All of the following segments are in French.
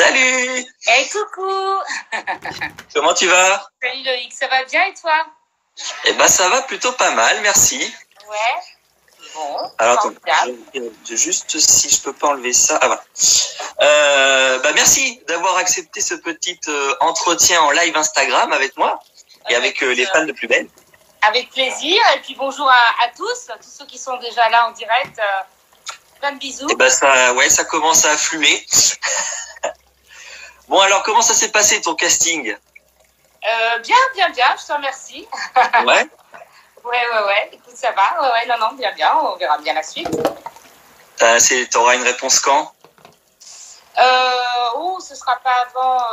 Salut! Hey, coucou! Comment tu vas? Salut Loïc, ça va bien et toi? Eh ben, ça va plutôt pas mal, merci. Ouais. Bon, Alors, attends, formidable. juste si je peux pas enlever ça. Ah, voilà. Merci d'avoir accepté ce petit entretien en live Instagram avec moi et avec les fans de Plus Belle. Avec plaisir. Et puis bonjour à tous ceux qui sont déjà là en direct. Plein de bisous. Eh ben, ça commence à affluer. Bon, alors, comment ça s'est passé ton casting? Bien, je te remercie. Ouais. Ouais. Écoute, ça va. Ouais, non, bien. On verra bien la suite. T'auras une réponse quand? Ce sera pas avant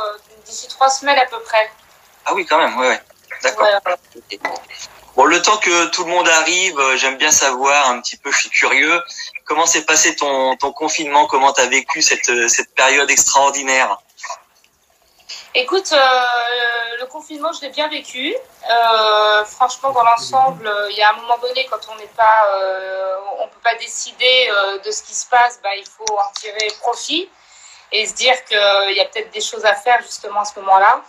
d'ici 3 semaines à peu près. Ah oui, quand même, ouais. D'accord. Ouais. Okay. Bon, le temps que tout le monde arrive, j'aime bien savoir un petit peu, je suis curieux, comment s'est passé ton confinement, comment t'as vécu cette période extraordinaire? Écoute, le confinement, je l'ai bien vécu. Franchement, dans l'ensemble, il y a un moment donné, quand on n'est pas, on peut pas décider de ce qui se passe, il faut en tirer profit et se dire qu'il y a peut-être des choses à faire justement à ce moment-là.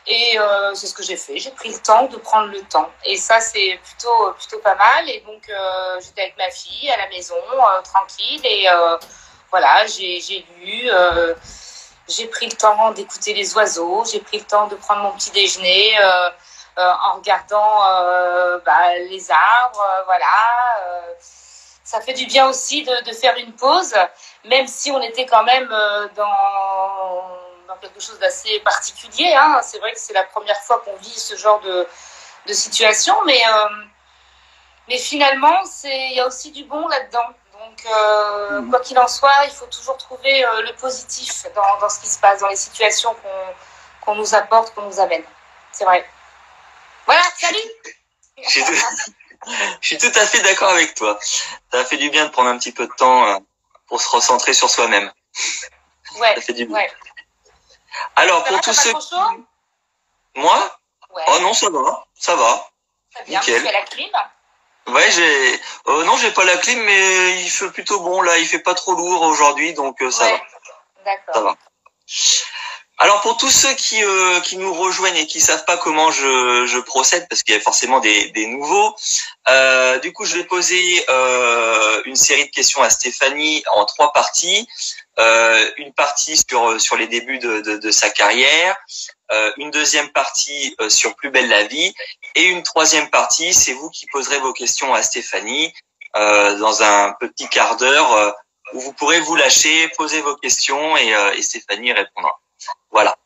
Et c'est ce que j'ai fait. J'ai pris le temps de prendre le temps. Et ça, c'est plutôt pas mal. Et donc, j'étais avec ma fille à la maison, tranquille. Et voilà, j'ai lu. J'ai pris le temps d'écouter les oiseaux. J'ai pris le temps de prendre mon petit déjeuner en regardant les arbres. Voilà. Ça fait du bien aussi de faire une pause, même si on était quand même dans quelque chose d'assez particulier. Hein. C'est vrai que c'est la première fois qu'on vit ce genre de situation, mais finalement, il y a aussi du bon là-dedans. Donc, quoi qu'il en soit, il faut toujours trouver le positif dans ce qui se passe, dans les situations qu'on nous apporte, qu'on nous amène. C'est vrai. Voilà, salut. Je suis tout à fait d'accord avec toi. Ça fait du bien de prendre un petit peu de temps pour se recentrer sur soi-même. Ouais. Ça fait du bien. Ouais. Alors, pour tous ceux qui... Moi? Ouais. Oh non, ça va. Très bien, nickel. tu as la clim? Ouais, non, j'ai pas la clim, mais il fait plutôt bon, là. Il fait pas trop lourd aujourd'hui, donc ça va. D'accord. Ça va. Alors, pour tous ceux qui nous rejoignent et qui savent pas comment je procède, parce qu'il y a forcément des nouveaux, du coup, je vais poser une série de questions à Stéphanie en 3 parties. Une partie sur les débuts de sa carrière, une deuxième partie sur Plus Belle la vie, et une troisième partie, c'est vous qui poserez vos questions à Stéphanie dans un petit quart d'heure où vous pourrez vous lâcher, poser vos questions et Stéphanie répondra. Voilà.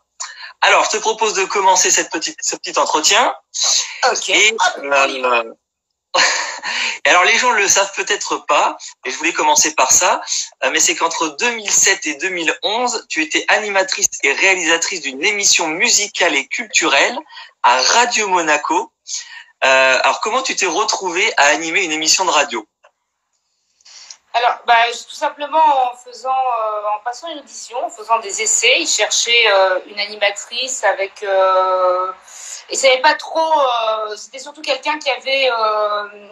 Alors, je te propose de commencer ce petit entretien. Ok. Et alors, les gens le savent peut-être pas, et je voulais commencer par ça, mais c'est qu'entre 2007 et 2011, tu étais animatrice et réalisatrice d'une émission musicale et culturelle à Radio Monaco. Alors, comment tu t'es retrouvée à animer une émission de radio? Alors, tout simplement en passant une audition, en faisant des essais, ils cherchaient une animatrice avec... ils savaient pas trop... c'était surtout quelqu'un qui avait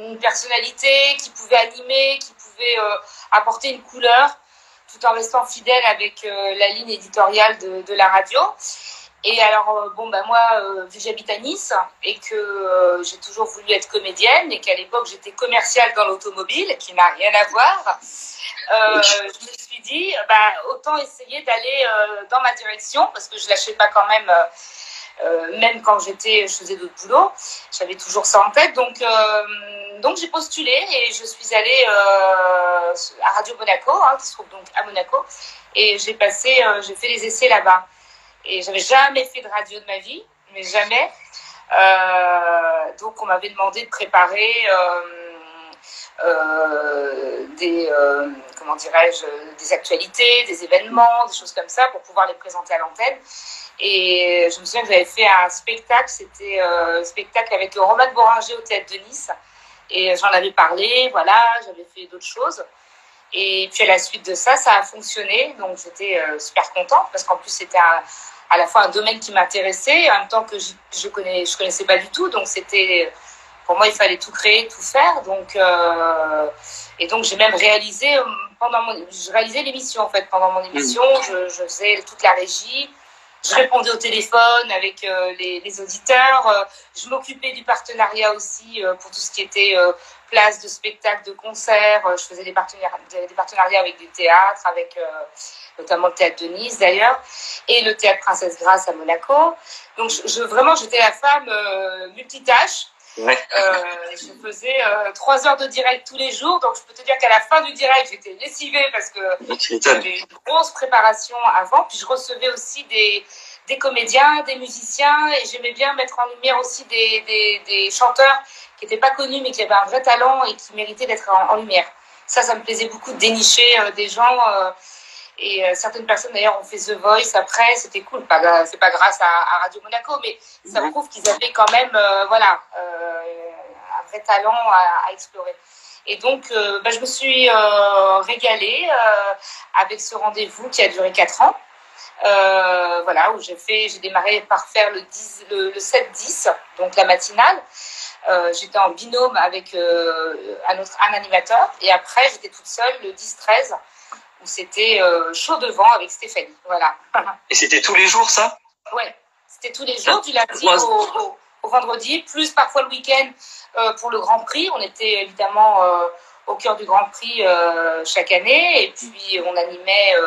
une personnalité, qui pouvait animer, qui pouvait apporter une couleur, tout en restant fidèle avec la ligne éditoriale de la radio. Et alors, moi, vu que j'habite à Nice et que j'ai toujours voulu être comédienne et qu'à l'époque, j'étais commerciale dans l'automobile, qui n'a rien à voir, je me suis dit, autant essayer d'aller dans ma direction, parce que je lâchais pas quand même, même quand je faisais d'autres boulots, j'avais toujours ça en tête. Donc j'ai postulé et je suis allée à Radio Monaco, qui se trouve donc à Monaco, et j'ai fait les essais là-bas. Et j'avais jamais fait de radio de ma vie, mais jamais. Donc on m'avait demandé de préparer des actualités, des événements, des choses comme ça pour pouvoir les présenter à l'antenne. Et je me souviens que j'avais fait un spectacle, c'était un spectacle avec Romain Boringer au Théâtre de Nice. Et j'en avais parlé, voilà, j'avais fait d'autres choses. Et puis à la suite de ça, ça a fonctionné. Donc j'étais super contente parce qu'en plus c'était à la fois un domaine qui m'intéressait, en même temps que je connaissais pas du tout. Donc c'était, pour moi, il fallait tout créer, tout faire. Donc, et donc j'ai même réalisé je réalisais l'émission en fait. Pendant mon émission, je faisais toute la régie. Je répondais au téléphone avec les auditeurs. Je m'occupais du partenariat aussi pour tout ce qui était place de spectacle, de concert. Je faisais des partenariats avec des théâtres, avec notamment le théâtre de Nice d'ailleurs, et le théâtre Princesse Grace à Monaco. Donc vraiment, j'étais la femme multitâche. Ouais. Je faisais 3 heures de direct tous les jours, donc je peux te dire qu'à la fin du direct, j'étais lessivée parce que j'avais une grosse préparation avant. Puis je recevais aussi des comédiens, des musiciens, et j'aimais bien mettre en lumière aussi des chanteurs qui n'étaient pas connus mais qui avaient un vrai talent et qui méritaient d'être en lumière. Ça me plaisait beaucoup de dénicher des gens. Et certaines personnes d'ailleurs ont fait The Voice après, c'était cool. C'est pas grâce à Radio Monaco, mais ça prouve qu'ils avaient quand même un vrai talent à explorer. Et donc je me suis régalée avec ce rendez-vous qui a duré 4 ans. Où j'ai démarré par faire le 7-10, donc la matinale. J'étais en binôme avec un animateur, et après j'étais toute seule le 10-13. Où c'était chaud devant avec Stéphanie. Voilà. Et c'était tous les jours, ça? Ouais, c'était tous les jours, du lundi au vendredi, plus parfois le week-end pour le Grand Prix. On était évidemment au cœur du Grand Prix chaque année, et puis on animait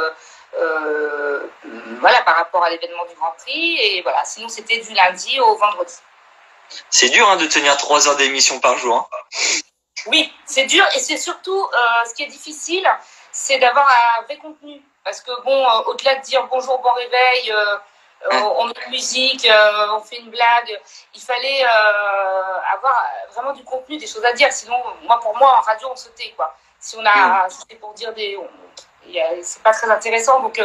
par rapport à l'événement du Grand Prix, et voilà. Sinon, c'était du lundi au vendredi. C'est dur de tenir 3 heures d'émission par jour. Hein. Oui, c'est dur, et c'est surtout ce qui est difficile, c'est d'avoir un vrai contenu. Parce que au-delà de dire bonjour, bon réveil, on met une musique, on fait une blague, il fallait avoir vraiment du contenu, des choses à dire. Sinon, pour moi, en radio, on se tait, quoi. Si on a, c'était pour dire c'est pas très intéressant. Donc,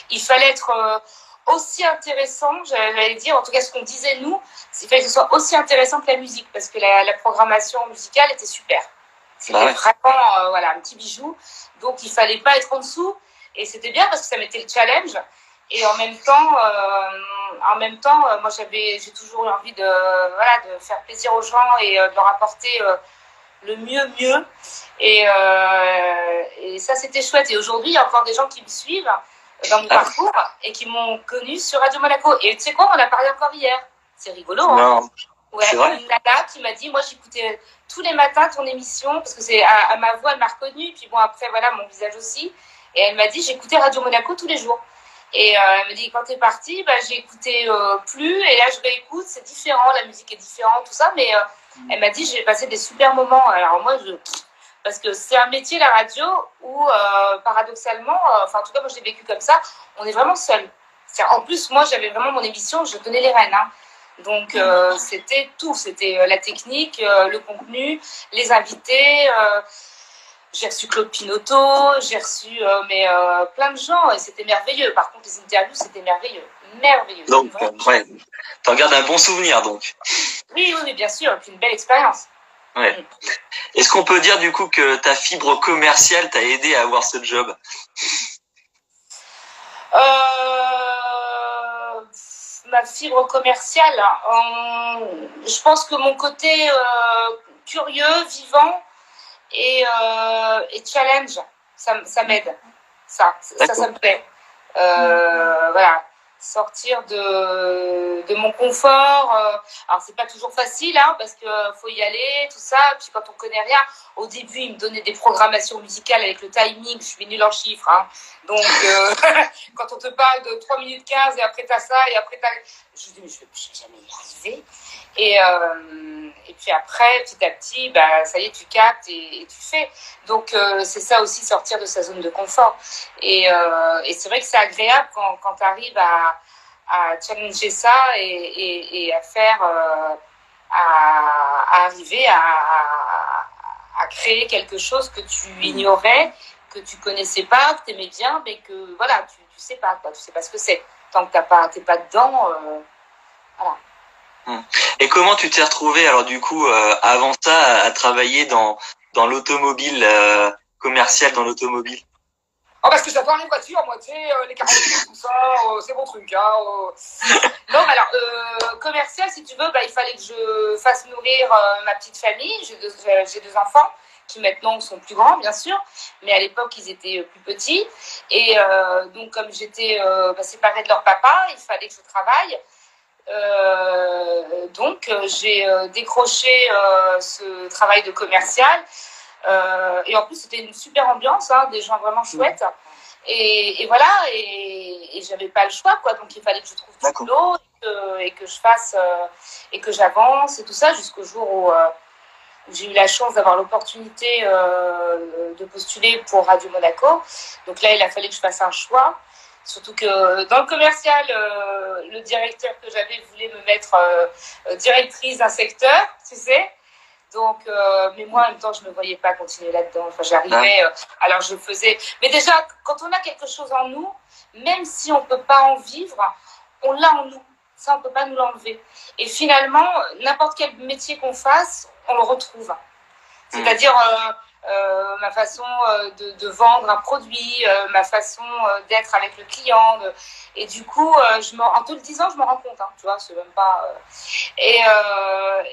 il fallait être aussi intéressant, j'allais dire, en tout cas, ce qu'on disait nous, il fallait que ce soit aussi intéressant que la musique, parce que la programmation musicale était super. C'était vraiment un petit bijou. Donc, il ne fallait pas être en dessous. Et c'était bien parce que ça mettait le challenge. Et en même temps, moi, j'ai toujours eu envie de faire plaisir aux gens et de leur apporter le mieux. Et ça, c'était chouette. Et aujourd'hui, il y a encore des gens qui me suivent dans mon parcours et qui m'ont connue sur Radio Monaco. Et tu sais quoi, on en a parlé encore hier. C'est rigolo, hein? Ouais, une nana qui m'a dit, moi j'écoutais tous les matins ton émission, parce que c'est à ma voix, elle m'a reconnue, puis après mon visage aussi, et elle m'a dit, j'écoutais Radio Monaco tous les jours. Et elle m'a dit, quand t'es partie, j'ai écouté plus, et là je réécoute, c'est différent, la musique est différente, tout ça, mais elle m'a dit, j'ai passé des super moments. Alors moi, parce que c'est un métier, la radio, où paradoxalement, en tout cas moi je l'ai vécu comme ça, on est vraiment seul. En plus, moi j'avais vraiment mon émission, je tenais les rênes, hein. Donc, c'était tout. C'était la technique, le contenu, les invités. J'ai reçu Claude Pinoteau, j'ai reçu plein de gens, et c'était merveilleux. Par contre, les interviews, c'était merveilleux. Merveilleux. Donc, t'en gardes un bon souvenir, donc. Oui, bien sûr. Et puis une belle expérience. Ouais. Est-ce qu'on peut dire, du coup, que ta fibre commerciale t'a aidé à avoir ce job? Ma fibre commerciale, je pense que mon côté curieux, vivant et challenge, ça m'aide. Ça me plaît. Sortir de mon confort. Alors, c'est pas toujours facile, hein, parce qu'il faut y aller, tout ça. Puis quand on connaît rien, au début, ils me donnaient des programmations musicales avec le timing. Je suis nulle en chiffres. Hein. Donc, quand on te parle de 3 minutes 15 et après t'as ça, et après t'as... Je me dis, mais je vais jamais y arriver. Et puis après, petit à petit, ça y est, tu captes et tu fais. Donc, c'est ça aussi, sortir de sa zone de confort. Et c'est vrai que c'est agréable quand tu arrives à challenger ça et à faire, à arriver à créer quelque chose que tu ignorais, que tu connaissais pas, que tu aimais bien, mais que voilà, tu sais pas, quoi, tu sais pas ce que c'est. Tant que t'es pas dedans, voilà. Et comment tu t'es retrouvée, alors du coup, avant ça, à travailler dans l'automobile, commercial dans l'automobile? Parce que j'adore les voitures, moi, tu sais, les carrosseries, tout ça, c'est mon truc. Hein, Non, alors, commercial, si tu veux, il fallait que je fasse nourrir ma petite famille. J'ai deux enfants qui maintenant sont plus grands, bien sûr, mais à l'époque, ils étaient plus petits. Et donc, comme j'étais séparée de leur papa, il fallait que je travaille. Donc, j'ai décroché ce travail de commercial. Et en plus, c'était une super ambiance, hein, des gens vraiment chouettes. Et voilà, et j'avais pas le choix, quoi. Donc, il fallait que je trouve du boulot et que je fasse et que j'avance et tout ça jusqu'au jour où j'ai eu la chance d'avoir l'opportunité de postuler pour Radio Monaco. Donc là, il a fallu que je fasse un choix. Surtout que dans le commercial, le directeur que j'avais voulait me mettre directrice d'un secteur, tu sais. Donc, mais moi, en même temps, je ne me voyais pas continuer là-dedans. Enfin, j'arrivais, alors je faisais... Mais déjà, quand on a quelque chose en nous, même si on ne peut pas en vivre, on l'a en nous. Ça, on ne peut pas nous l'enlever. Et finalement, n'importe quel métier qu'on fasse, on le retrouve. C'est-à-dire ma façon de vendre un produit, ma façon d'être avec le client. Et du coup, en te le disant, je me rends compte. Hein, tu vois, c'est même pas... Et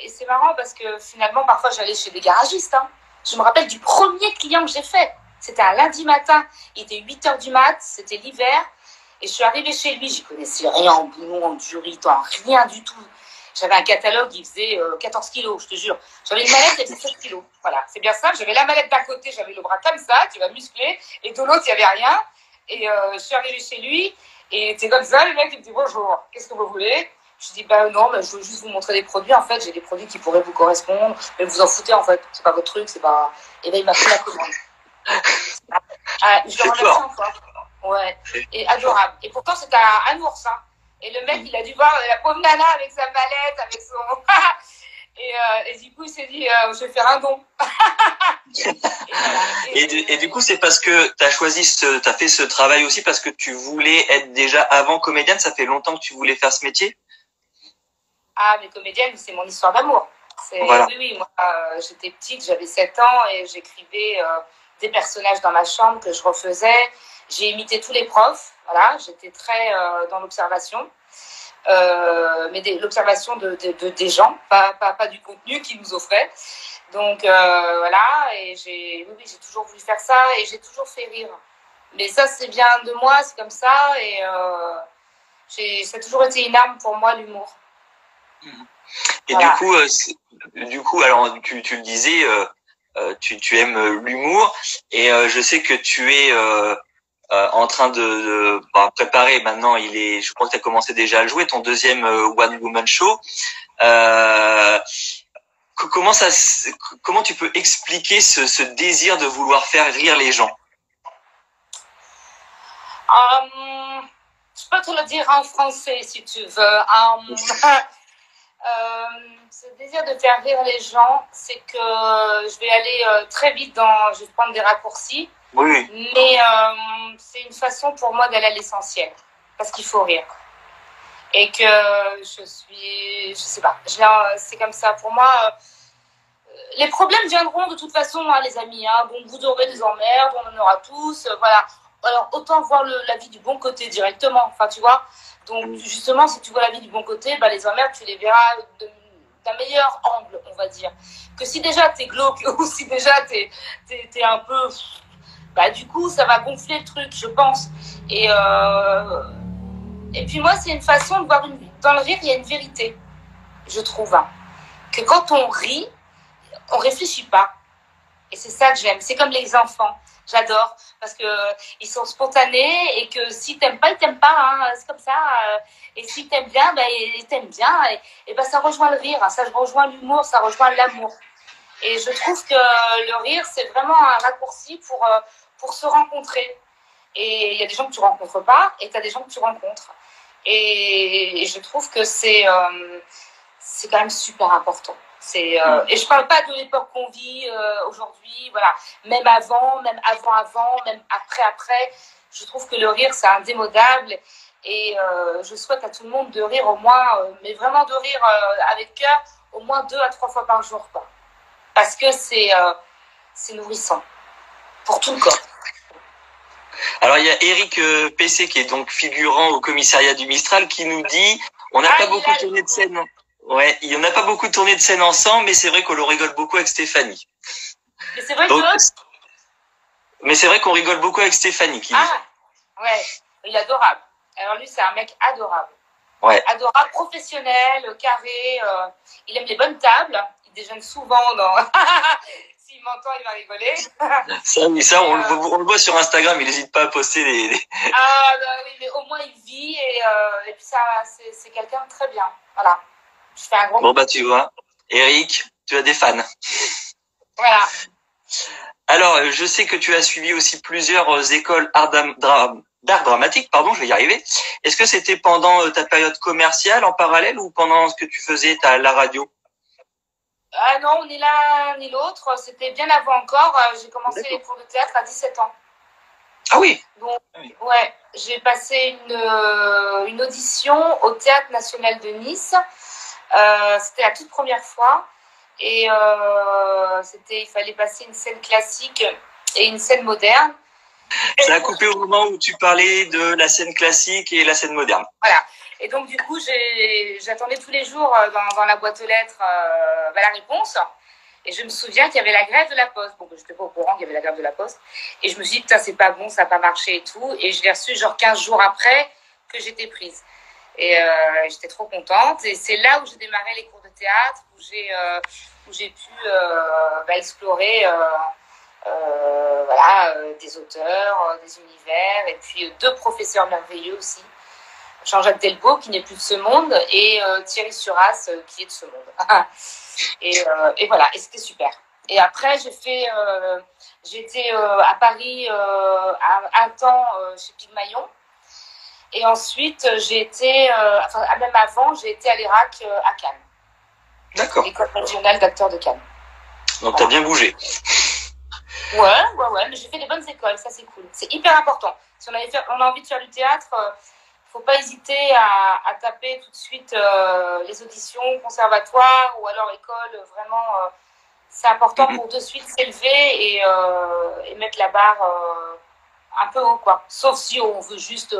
c'est marrant parce que finalement, parfois, j'allais chez des garagistes. Hein. Je me rappelle du premier client que j'ai fait. C'était un lundi matin. Il était 8h du mat. C'était l'hiver. Et je suis arrivée chez lui. J'y connaissais rien en boulot, en duritan, rien du tout. J'avais un catalogue, il faisait 14 kilos, je te jure. J'avais une mallette, elle faisait 7 kilos. Voilà, c'est bien simple. J'avais la mallette d'un côté, j'avais le bras comme ça, tu vas muscler. Et de l'autre, il n'y avait rien. Et je suis arrivée chez lui. Et c'est comme ça, le mec, il me dit bonjour, qu'est-ce que vous voulez? Je dis non, je veux juste vous montrer des produits. En fait, j'ai des produits qui pourraient vous correspondre. Mais vous en foutez, en fait. C'est pas votre truc, c'est pas. Et ben, il m'a pris la commande. Je le remercie encore. Ouais, et adorable. Et pourtant, c'était un ours, hein. Et le mec, il a dû voir la pauvre nana avec sa mallette, avec son... et du coup, il s'est dit, je vais faire un don. Et du coup, c'est parce que tu as fait ce travail aussi parce que tu voulais être déjà avant comédienne. Ça fait longtemps que tu voulais faire ce métier? Ah, mais comédienne, c'est mon histoire d'amour. Voilà. Oui, moi, j'étais petite, j'avais 7 ans et j'écrivais des personnages dans ma chambre que je refaisais. J'ai imité tous les profs, voilà, j'étais très dans l'observation, mais l'observation des gens, pas du contenu qu'ils nous offraient. Donc voilà, et j'ai toujours voulu faire ça et j'ai toujours fait rire. Mais ça, c'est bien de moi, c'est comme ça, et ça a toujours été une arme pour moi, l'humour. Et voilà. Du coup, alors tu le disais, tu aimes l'humour, et je sais que tu es en train de préparer maintenant. Je crois que tu as commencé déjà à le jouer, ton deuxième One Woman Show. Comment tu peux expliquer ce désir de vouloir faire rire les gens? Je peux te le dire en français si tu veux. Ce désir de faire rire les gens, c'est que je vais aller très vite je vais prendre des raccourcis. Oui. Mais c'est une façon pour moi d'aller à l'essentiel. Parce qu'il faut rire. Et que je sais pas, c'est comme ça. Pour moi, les problèmes viendront de toute façon, hein, les amis. Hein. Bon, vous aurez des emmerdes, on en aura tous. Voilà. Alors, autant voir la vie du bon côté directement. Enfin, tu vois. Donc, justement, si tu vois la vie du bon côté, les emmerdes, tu les verras d'un meilleur angle, on va dire. Que si déjà t'es glauque ou si déjà t'es un peu... du coup, ça va gonfler le truc, je pense. Et puis moi, c'est une façon de voir dans le rire, il y a une vérité, je trouve. Hein. Que quand on rit, on réfléchit pas. Et c'est ça que j'aime. C'est comme les enfants. J'adore. Parce qu'ils sont spontanés et que si t'aimes pas, ils t'aiment pas. Hein. C'est comme ça. Et si t'aimes bien, ils t'aiment bien. Et ça rejoint le rire. Hein. Ça rejoint l'humour, ça rejoint l'amour. Et je trouve que le rire, c'est vraiment un raccourci pour se rencontrer. Et il y a des gens que tu rencontres pas et tu as des gens que tu rencontres. Et je trouve que c'est quand même super important. Et je parle pas de l'époque qu'on vit aujourd'hui, voilà. Même avant, même même après. Je trouve que le rire, c'est indémodable. Et je souhaite à tout le monde de rire au moins, mais vraiment de rire avec cœur, au moins 2 à 3 fois par jour, quoi. Parce que c'est nourrissant pour tout le corps. Alors, il y a Eric PC, qui est donc figurant au commissariat du Mistral, qui nous dit on n'a pas beaucoup tourné de scène. Ouais, il n'y en a pas beaucoup tourné de scène ensemble, mais c'est vrai qu'on le rigole beaucoup avec Stéphanie. Mais c'est vrai Donc, que... mais c'est vrai qu'on rigole beaucoup avec Stéphanie. Ouais, il est adorable. Alors lui, c'est un mec adorable. Ouais. Adorable, professionnel, carré. Il aime les bonnes tables. Il déjeune souvent dans... S'il m'entend, il va rigoler. Ça, on le voit sur Instagram. Il n'hésite pas à poster Ah, bah oui, mais au moins, il vit. Et puis, ça, c'est quelqu'un de très bien. Voilà. Je fais un gros... Bon, bah, tu vois. Eric, tu as des fans. Voilà. Alors, je sais que tu as suivi aussi plusieurs écoles d'art dramatique, pardon, je vais y arriver. Est-ce que c'était pendant ta période commerciale en parallèle ou pendant ce que tu faisais à la radio? Ah non, ni l'un ni l'autre. C'était bien avant encore. J'ai commencé les cours de théâtre à 17 ans. Ah oui. Donc, ouais, j'ai passé une audition au Théâtre National de Nice. C'était la toute première fois. Et il fallait passer une scène classique et une scène moderne. Ça a coupé au moment où tu parlais de la scène classique et la scène moderne. Voilà. Et donc, du coup, j'attendais tous les jours dans la boîte aux lettres la réponse. Et je me souviens qu'il y avait la grève de la Poste. Bon, je n'étais pas au courant qu'il y avait la grève de la Poste. Et je me suis dit, putain, c'est pas bon, ça n'a pas marché et tout. Et je l'ai reçu genre 15 jours après que j'étais prise. Et j'étais trop contente. Et c'est là où j'ai démarré les cours de théâtre, où j'ai pu explorer des auteurs, des univers. Et puis 2 professeurs merveilleux aussi. Jean-Jacques Delbo, qui n'est plus de ce monde, et Thierry Suras, qui est de ce monde. et voilà, et c'était super. Et après, j'étais à Paris un temps chez Pygmalion. Et ensuite, même avant, j'ai été à l'ERAC à Cannes. D'accord. L'école régionale d'acteurs de Cannes. Donc, tu as bien bougé. Ouais, mais j'ai fait des bonnes écoles, ça c'est cool. C'est hyper important. Si on a envie de faire du théâtre, faut pas hésiter à taper tout de suite les auditions, conservatoire ou alors école. Vraiment, c'est important pour de suite s'élever et mettre la barre un peu haut, quoi. Sauf si on veut juste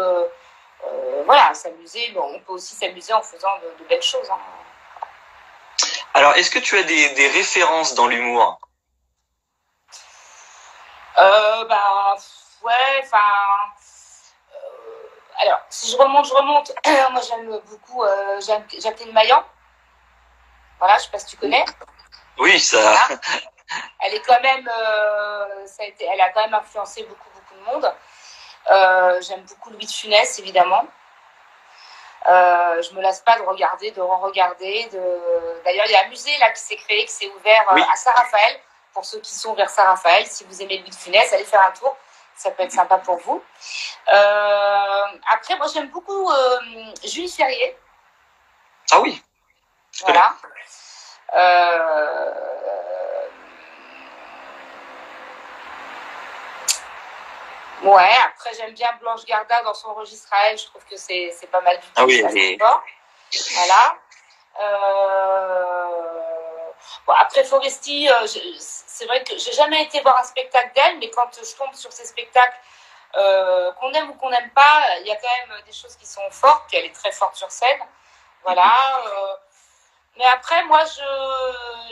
s'amuser. Bon, on peut aussi s'amuser en faisant de belles choses. Hein. Alors, est-ce que tu as des références dans l'humour? Alors, si je remonte. Moi, j'aime beaucoup Jacqueline Maillan. Voilà, je sais pas si tu connais. Oui, ça. Voilà. Elle est quand même, elle a quand même influencé beaucoup de monde. J'aime beaucoup Louis de Funès, évidemment. Je me lasse pas de regarder, de re-regarder. D'ailleurs, il y a un musée là qui s'est créé, qui s'est ouvert à Saint-Raphaël. Pour ceux qui sont vers Saint-Raphaël, si vous aimez Louis de Funès, allez faire un tour. Ça peut être sympa pour vous. Après, moi, j'aime beaucoup Julie Ferrier. Ah oui. Voilà. Ouais, après, j'aime bien Blanche Gardin dans son registre à elle. Je trouve que c'est pas mal du tout. Ah oui, voilà. Bon, après Foresti, c'est vrai que j'ai jamais été voir un spectacle d'elle, mais quand je tombe sur ces spectacles, qu'on aime ou qu'on n'aime pas, il y a quand même des choses qui sont fortes, puis elle est très forte sur scène. Voilà. Mais après, moi,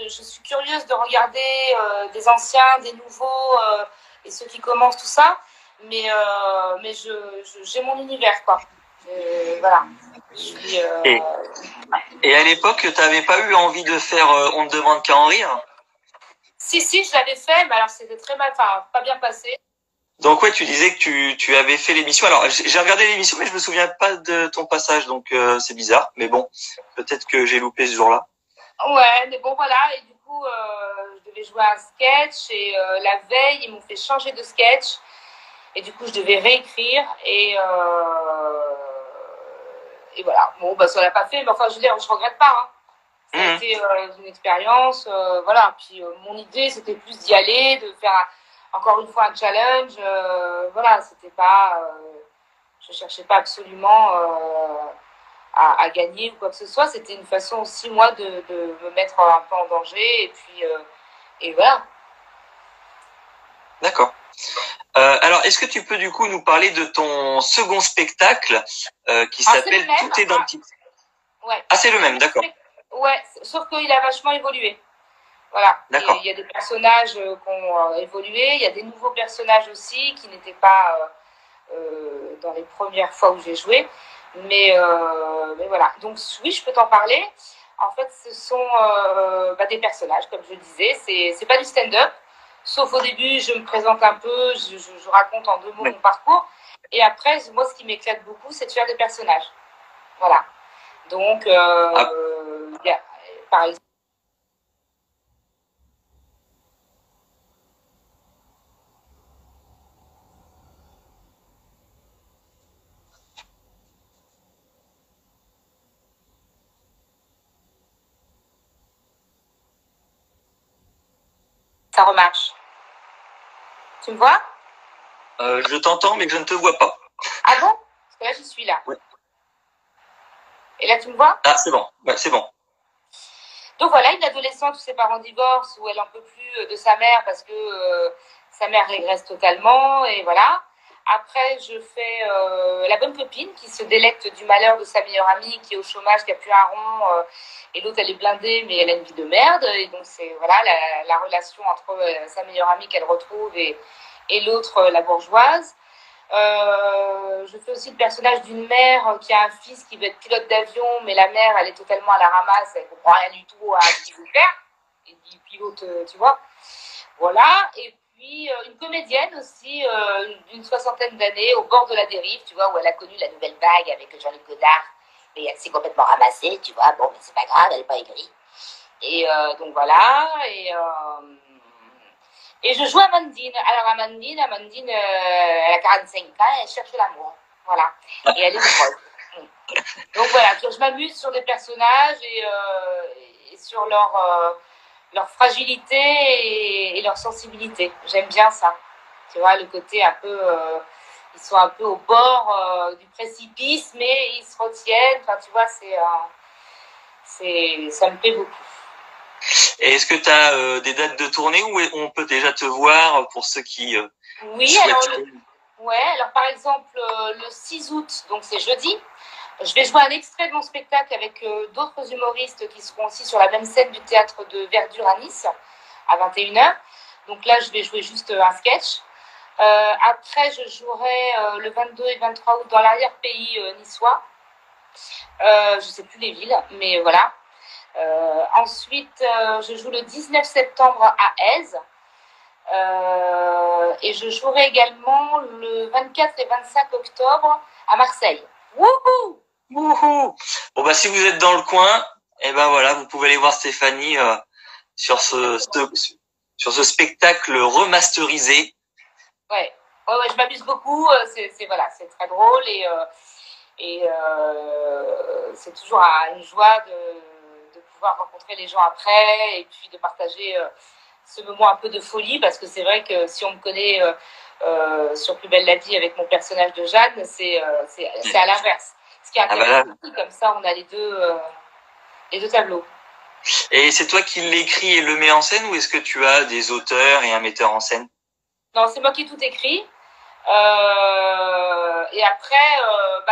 je suis curieuse de regarder des anciens, des nouveaux, et ceux qui commencent, tout ça. Mais j'ai mon univers, quoi. Voilà. Et à l'époque, tu n'avais pas eu envie de faire On ne demande qu'à en rire? Si, je l'avais fait, mais alors c'était très mal, pas bien passé. Donc ouais, tu disais que tu avais fait l'émission. Alors j'ai regardé l'émission, mais je me souviens pas de ton passage, donc c'est bizarre. Mais bon, peut-être que j'ai loupé ce jour-là. Ouais, mais bon voilà. Et du coup, je devais jouer un sketch et la veille, ils m'ont fait changer de sketch. Et du coup, je devais réécrire et voilà. Bon, ça l'a pas fait, mais enfin, je regrette pas. Hein. Ça a été une expérience, voilà. Puis mon idée, c'était plus d'y aller, de faire encore une fois un challenge. Voilà, c'était pas. Je cherchais pas absolument à gagner ou quoi que ce soit. C'était une façon aussi moi de me mettre un peu en danger et puis et voilà. D'accord. Alors, est-ce que tu peux du coup nous parler de ton second spectacle qui s'appelle Tout est dans le titre? Ouais. Ah, c'est le même, d'accord. Ouais, sauf qu'il a vachement évolué. Voilà. D'accord. Il y a des personnages qui ont évolué. Il y a des nouveaux personnages aussi qui n'étaient pas dans les premières fois où j'ai joué. Mais voilà. Donc oui, je peux t'en parler. En fait, ce sont des personnages, comme je disais. C'est pas du stand-up. Sauf au début, je me présente un peu, je raconte en 2 mots mon parcours. Et après, moi, ce qui m'éclate beaucoup, c'est de faire des personnages. Voilà. Donc, par exemple, ça remarche. Tu me vois? Je t'entends, mais je ne te vois pas. Ah bon? Parce que là, j'y suis là. Oui. Et là, tu me vois? Ah, c'est bon. Ouais, c'est bon. Donc voilà, une adolescente où ses parents divorcent, où elle n'en peut plus de sa mère parce que sa mère régresse totalement, et voilà. Après, je fais la bonne copine qui se délecte du malheur de sa meilleure amie, qui est au chômage, qui a plus un rond, et l'autre elle est blindée, mais elle a une vie de merde. Et donc c'est voilà la relation entre sa meilleure amie qu'elle retrouve et l'autre, la bourgeoise. Je fais aussi le personnage d'une mère qui a un fils qui veut être pilote d'avion, mais la mère, elle est totalement à la ramasse, elle ne comprend rien du tout à ce qu'il veut faire. Et dit pilote, tu vois. Voilà. Et puis, une comédienne aussi, d'une 60aine d'années, au bord de la dérive, tu vois, où elle a connu la nouvelle vague avec Jean-Luc Godard. Mais elle s'est complètement ramassée, tu vois. Bon, mais c'est pas grave, elle n'est pas aigrie. Et donc voilà. Et je joue Amandine. Alors Amandine, elle a 45 ans, elle cherche l'amour. Voilà. Et elle est heureuse. Donc voilà, je m'amuse sur les personnages et sur leur fragilité et leur sensibilité. J'aime bien ça. Tu vois, le côté un peu... ils sont un peu au bord du précipice, mais ils se retiennent. Enfin, tu vois, ça me plaît beaucoup. Et est-ce que tu as des dates de tournée où on peut déjà te voir pour ceux qui oui, alors par exemple, le 6 août, donc c'est jeudi, je vais jouer un extrait de mon spectacle avec d'autres humoristes qui seront aussi sur la même scène du théâtre de Verdure à Nice à 21h. Donc là, je vais jouer juste un sketch. Après, je jouerai le 22 et 23 août dans l'arrière-pays niçois. Je ne sais plus les villes, mais voilà. Ensuite, je joue le 19 septembre à Aise. Et je jouerai également le 24 et 25 octobre à Marseille. Wouhou! Wouhou! Bon bah si vous êtes dans le coin, et ben voilà, vous pouvez aller voir Stéphanie sur ce spectacle remasterisé. Ouais, je m'amuse beaucoup. C'est très drôle et c'est toujours une joie de pouvoir rencontrer les gens après et puis de partager ce moment un peu de folie, parce que c'est vrai que si on me connaît sur Plus belle la vie avec mon personnage de Jeanne, c'est à l'inverse. Ce qui est intéressant, comme ça on a les deux tableaux. Et c'est toi qui l'écris et le mets en scène, ou est-ce que tu as des auteurs et un metteur en scène? Non, c'est moi qui ai tout écrit. Et après,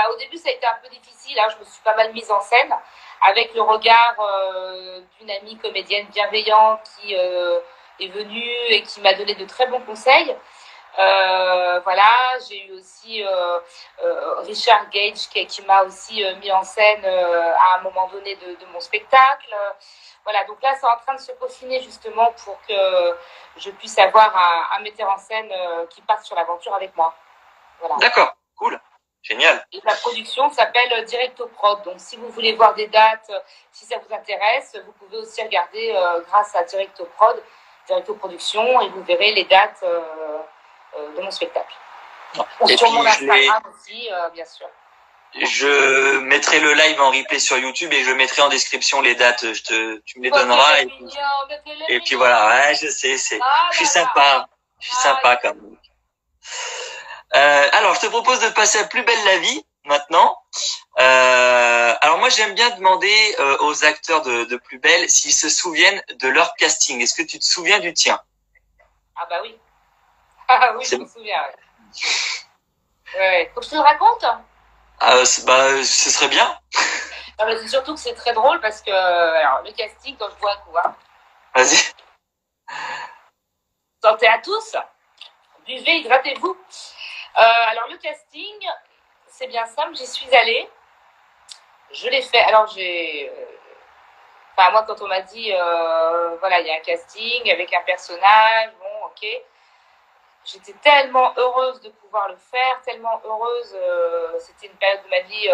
au début, ça a été un peu difficile. Hein. Je me suis pas mal mise en scène avec le regard d'une amie comédienne bienveillante qui est venue et qui m'a donné de très bons conseils. Voilà, j'ai eu aussi Richard Gage qui m'a aussi mis en scène à un moment donné de mon spectacle. Voilà, donc là, c'est en train de se peaufiner justement pour que je puisse avoir un metteur en scène qui parte sur l'aventure avec moi. Voilà. D'accord, cool, génial. Et la production s'appelle Directo Prod. Donc, si vous voulez voir des dates, si ça vous intéresse, vous pouvez aussi regarder grâce à Directo Prod, Directo Production, et vous verrez les dates de mon spectacle. Et sur puis, mon Instagram aussi, bien sûr. Je mettrai le live en replay sur YouTube et je mettrai en description les dates. Tu me les donneras. Et puis voilà, ouais, je sais, je suis sympa. Je suis sympa quand même. Alors, je te propose de passer à Plus belle la vie maintenant. Alors moi, j'aime bien demander aux acteurs de Plus belle s'ils se souviennent de leur casting. Est-ce que tu te souviens du tien? Ah bah oui. Ah oui, je me souviens. Ouais. Faut que je te le raconte? Ce serait bien. Non, mais c'est surtout que c'est très drôle parce que alors, le casting, quand je bois un coup, hein. Vas-y. Santé à tous. Buvez, hydratez-vous. Alors, le casting, c'est bien simple. J'y suis allée. Je l'ai fait. Alors, moi, quand on m'a dit, voilà, il y a un casting avec un personnage, bon, ok. J'étais tellement heureuse de pouvoir le faire, tellement heureuse. C'était une période de ma vie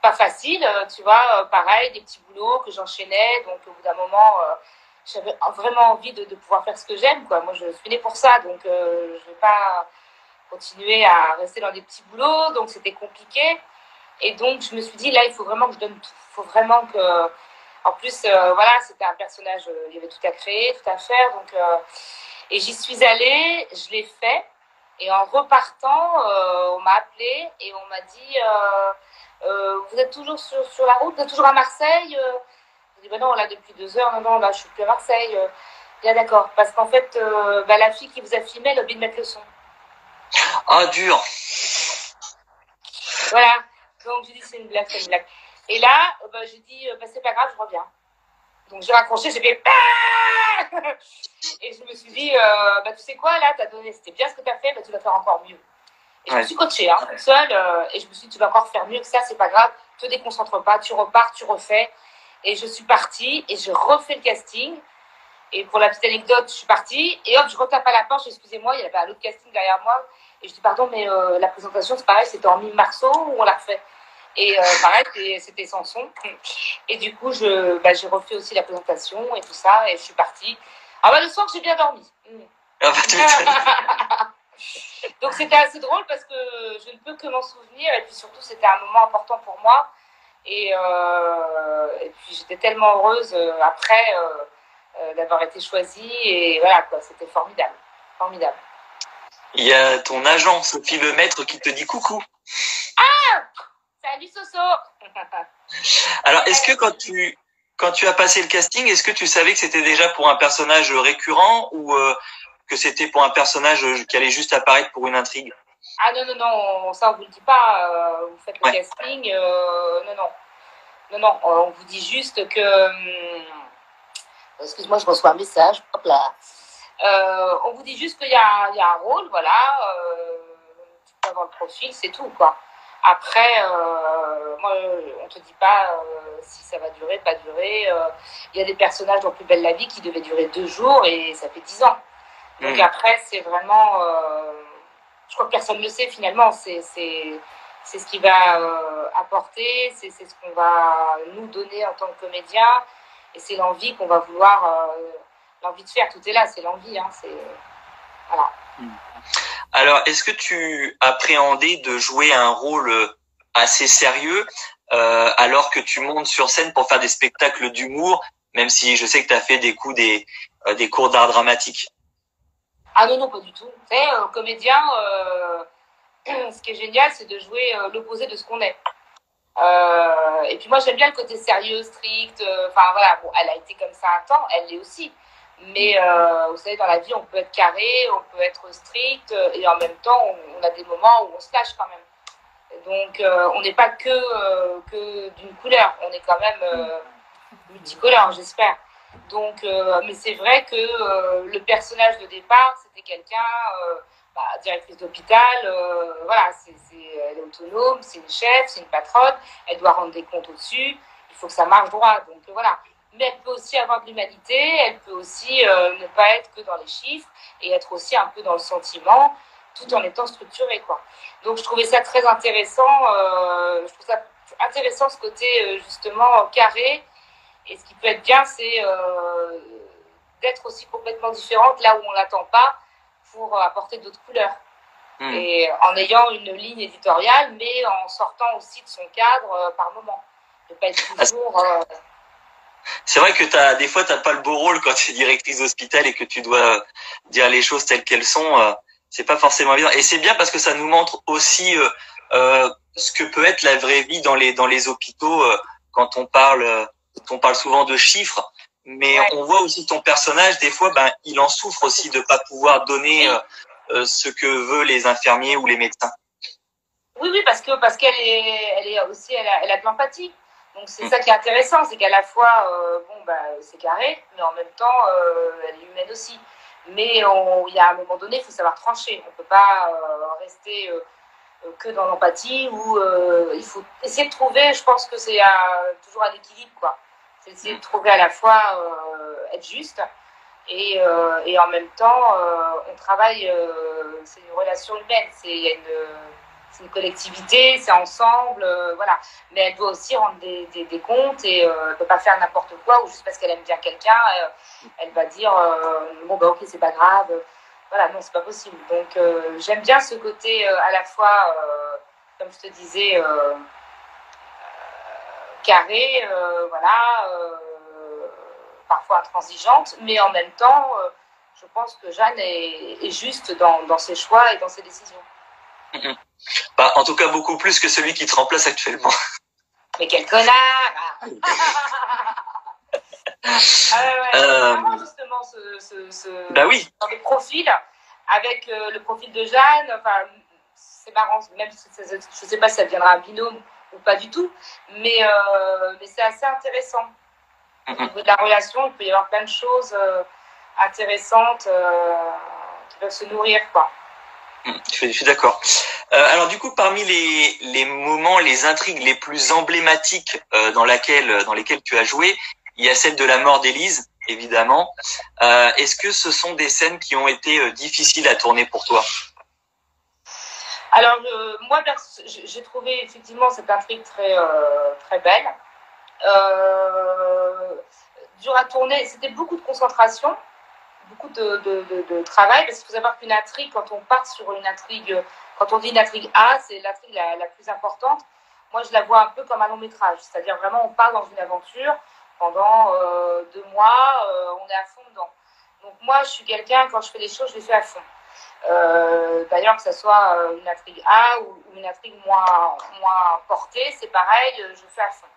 pas facile, tu vois. Pareil, des petits boulots que j'enchaînais. Donc, au bout d'un moment, j'avais vraiment envie de pouvoir faire ce que j'aime, quoi. Moi, je suis née pour ça, donc je ne vais pas continuer à rester dans des petits boulots. Donc, c'était compliqué. Et donc, je me suis dit, là, il faut vraiment que je donne tout. Il faut vraiment que... En plus, voilà, c'était un personnage, il y avait tout à créer, tout à faire. Donc, et j'y suis allée, je l'ai fait. Et en repartant, on m'a appelé et on m'a dit, vous êtes toujours sur la route, vous êtes toujours à Marseille Je dis, ben non, là, depuis 2 heures, non, là, je suis plus à Marseille. Bien d'accord, parce qu'en fait, la fille qui vous a filmé, elle a oublié de mettre le son. Ah, dur. Voilà, donc j'ai dit, c'est une blague, c'est une blague. Et là, j'ai dit, c'est pas grave, je reviens. Donc j'ai raccroché, j'ai fait et je me suis dit, tu sais quoi, là, t'as donné, c'était bien ce que t'as fait, tu vas faire encore mieux. Et je me suis coachée, toute seule, et je me suis dit, tu vas encore faire mieux que ça, c'est pas grave, te déconcentre pas, tu repars, tu refais. Et je suis partie, et je refais le casting. Et pour la petite anecdote, je suis partie, et hop, je retape à la porte, excusez-moi, il y avait un autre casting derrière moi, et je dis, pardon, mais la présentation, c'est pareil, c'était en mi-marceau ou on l'a refait? Et pareil, c'était sans son. Et du coup, j'ai refait aussi la présentation et tout ça, et je suis partie. Ah le soir, j'ai bien dormi. Donc c'était assez drôle parce que je ne peux que m'en souvenir, et puis surtout, c'était un moment important pour moi. Et puis j'étais tellement heureuse après d'avoir été choisie, et voilà, quoi, c'était formidable. Formidable. Il y a ton agent, Sophie Lemaître, qui te dit coucou. Ah! Salut Soso. Alors, est-ce que quand tu as passé le casting, est-ce que tu savais que c'était déjà pour un personnage récurrent ou que c'était pour un personnage qui allait juste apparaître pour une intrigue? Ah non, ça on vous le dit pas. Vous faites le casting, non, on vous dit juste que... excuse-moi, je reçois un message. Hop là. On vous dit juste qu'il y a un rôle, voilà. Tu peux avoir le profil, c'est tout, quoi. Après, moi, on te dit pas si ça va durer, pas durer. Il y a des personnages dans Plus belle la vie qui devaient durer 2 jours et ça fait 10 ans. Donc après, c'est vraiment... je crois que personne ne le sait finalement. C'est ce qui va apporter, c'est ce qu'on va nous donner en tant que comédien, et c'est l'envie qu'on va vouloir... l'envie de faire, tout est là, c'est l'envie. Hein, voilà. Alors, est-ce que tu appréhendais de jouer un rôle assez sérieux alors que tu montes sur scène pour faire des spectacles d'humour, même si je sais que tu as fait des cours d'art dramatique? Ah non, pas du tout. Tu sais, comédien, ce qui est génial, c'est de jouer l'opposé de ce qu'on est. Et puis moi, j'aime bien le côté sérieux, strict. Voilà, bon, elle a été comme ça un temps, elle l'est aussi. Mais vous savez, dans la vie, on peut être carré, on peut être strict, et en même temps, on a des moments où on se lâche quand même. Donc, on n'est pas que d'une couleur, on est quand même multicolore, j'espère. Donc, mais c'est vrai que le personnage de départ, c'était quelqu'un, directrice d'hôpital, voilà, elle est autonome, c'est une chef, c'est une patronne, elle doit rendre des comptes au-dessus, il faut que ça marche droit. Donc voilà. Mais elle peut aussi avoir de l'humanité, elle peut aussi ne pas être que dans les chiffres et être aussi un peu dans le sentiment, tout en étant structurée, quoi. Donc je trouvais ça très intéressant, je trouve ça intéressant ce côté justement carré, et ce qui peut être bien, c'est d'être aussi complètement différente là où on l'attend pas, pour apporter d'autres couleurs. Et en ayant une ligne éditoriale, mais en sortant aussi de son cadre par moment. Ne pas être toujours... C'est vrai que des fois, tu n'as pas le beau rôle quand tu es directrice d'hôpital et que tu dois dire les choses telles qu'elles sont. C'est pas forcément évident. Et c'est bien parce que ça nous montre aussi ce que peut être la vraie vie dans les hôpitaux quand on parle souvent de chiffres. Mais on voit aussi ton personnage, des fois, il en souffre aussi de pas pouvoir donner ce que veulent les infirmiers ou les médecins. Oui, parce qu'elle est aussi, elle a de l'empathie. Donc c'est ça qui est intéressant, c'est qu'à la fois, c'est carré, mais en même temps, elle est humaine aussi. Mais il y a un moment donné, il faut savoir trancher. On ne peut pas rester que dans l'empathie ou il faut essayer de trouver, je pense que c'est toujours un équilibre, quoi. C'est essayer de trouver à la fois être juste et en même temps, on travaille, c'est une relation humaine, c'est une collectivité, c'est ensemble, voilà. Mais elle doit aussi rendre des comptes et elle ne peut pas faire n'importe quoi ou juste parce qu'elle aime bien quelqu'un, elle va dire bon, bah ok, c'est pas grave. Voilà, non, c'est pas possible. Donc, j'aime bien ce côté à la fois, comme je te disais, carré, voilà, parfois intransigeante, mais en même temps, je pense que Jeanne est juste dans ses choix et dans ses décisions. Bah, en tout cas, beaucoup plus que celui qui te remplace actuellement. Mais quel connard. Vraiment, justement, bah oui. dans les profils, avec le profil de Jeanne, enfin, c'est marrant, même si je ne sais pas si ça deviendra un binôme ou pas du tout, mais c'est assez intéressant. Au niveau de la relation, il peut y avoir plein de choses intéressantes qui peuvent se nourrir, quoi. Je suis d'accord. Alors du coup, parmi les moments, les intrigues les plus emblématiques dans lesquelles tu as joué, il y a celle de la mort d'Élise, évidemment. Est-ce que ce sont des scènes qui ont été difficiles à tourner pour toi? Alors moi, j'ai trouvé effectivement cette intrigue très belle. Dur à tourner, c'était beaucoup de concentration, beaucoup de travail, parce qu'il faut savoir qu'une intrigue, quand on part sur une intrigue, quand on dit une intrigue A, c'est l'intrigue la plus importante. Moi, je la vois un peu comme un long métrage, c'est-à-dire vraiment on part dans une aventure pendant 2 mois, on est à fond dedans. Donc moi, je suis quelqu'un, quand je fais les choses, je les fais à fond. D'ailleurs, que ce soit une intrigue A ou une intrigue moins portée, c'est pareil, je fais à fond.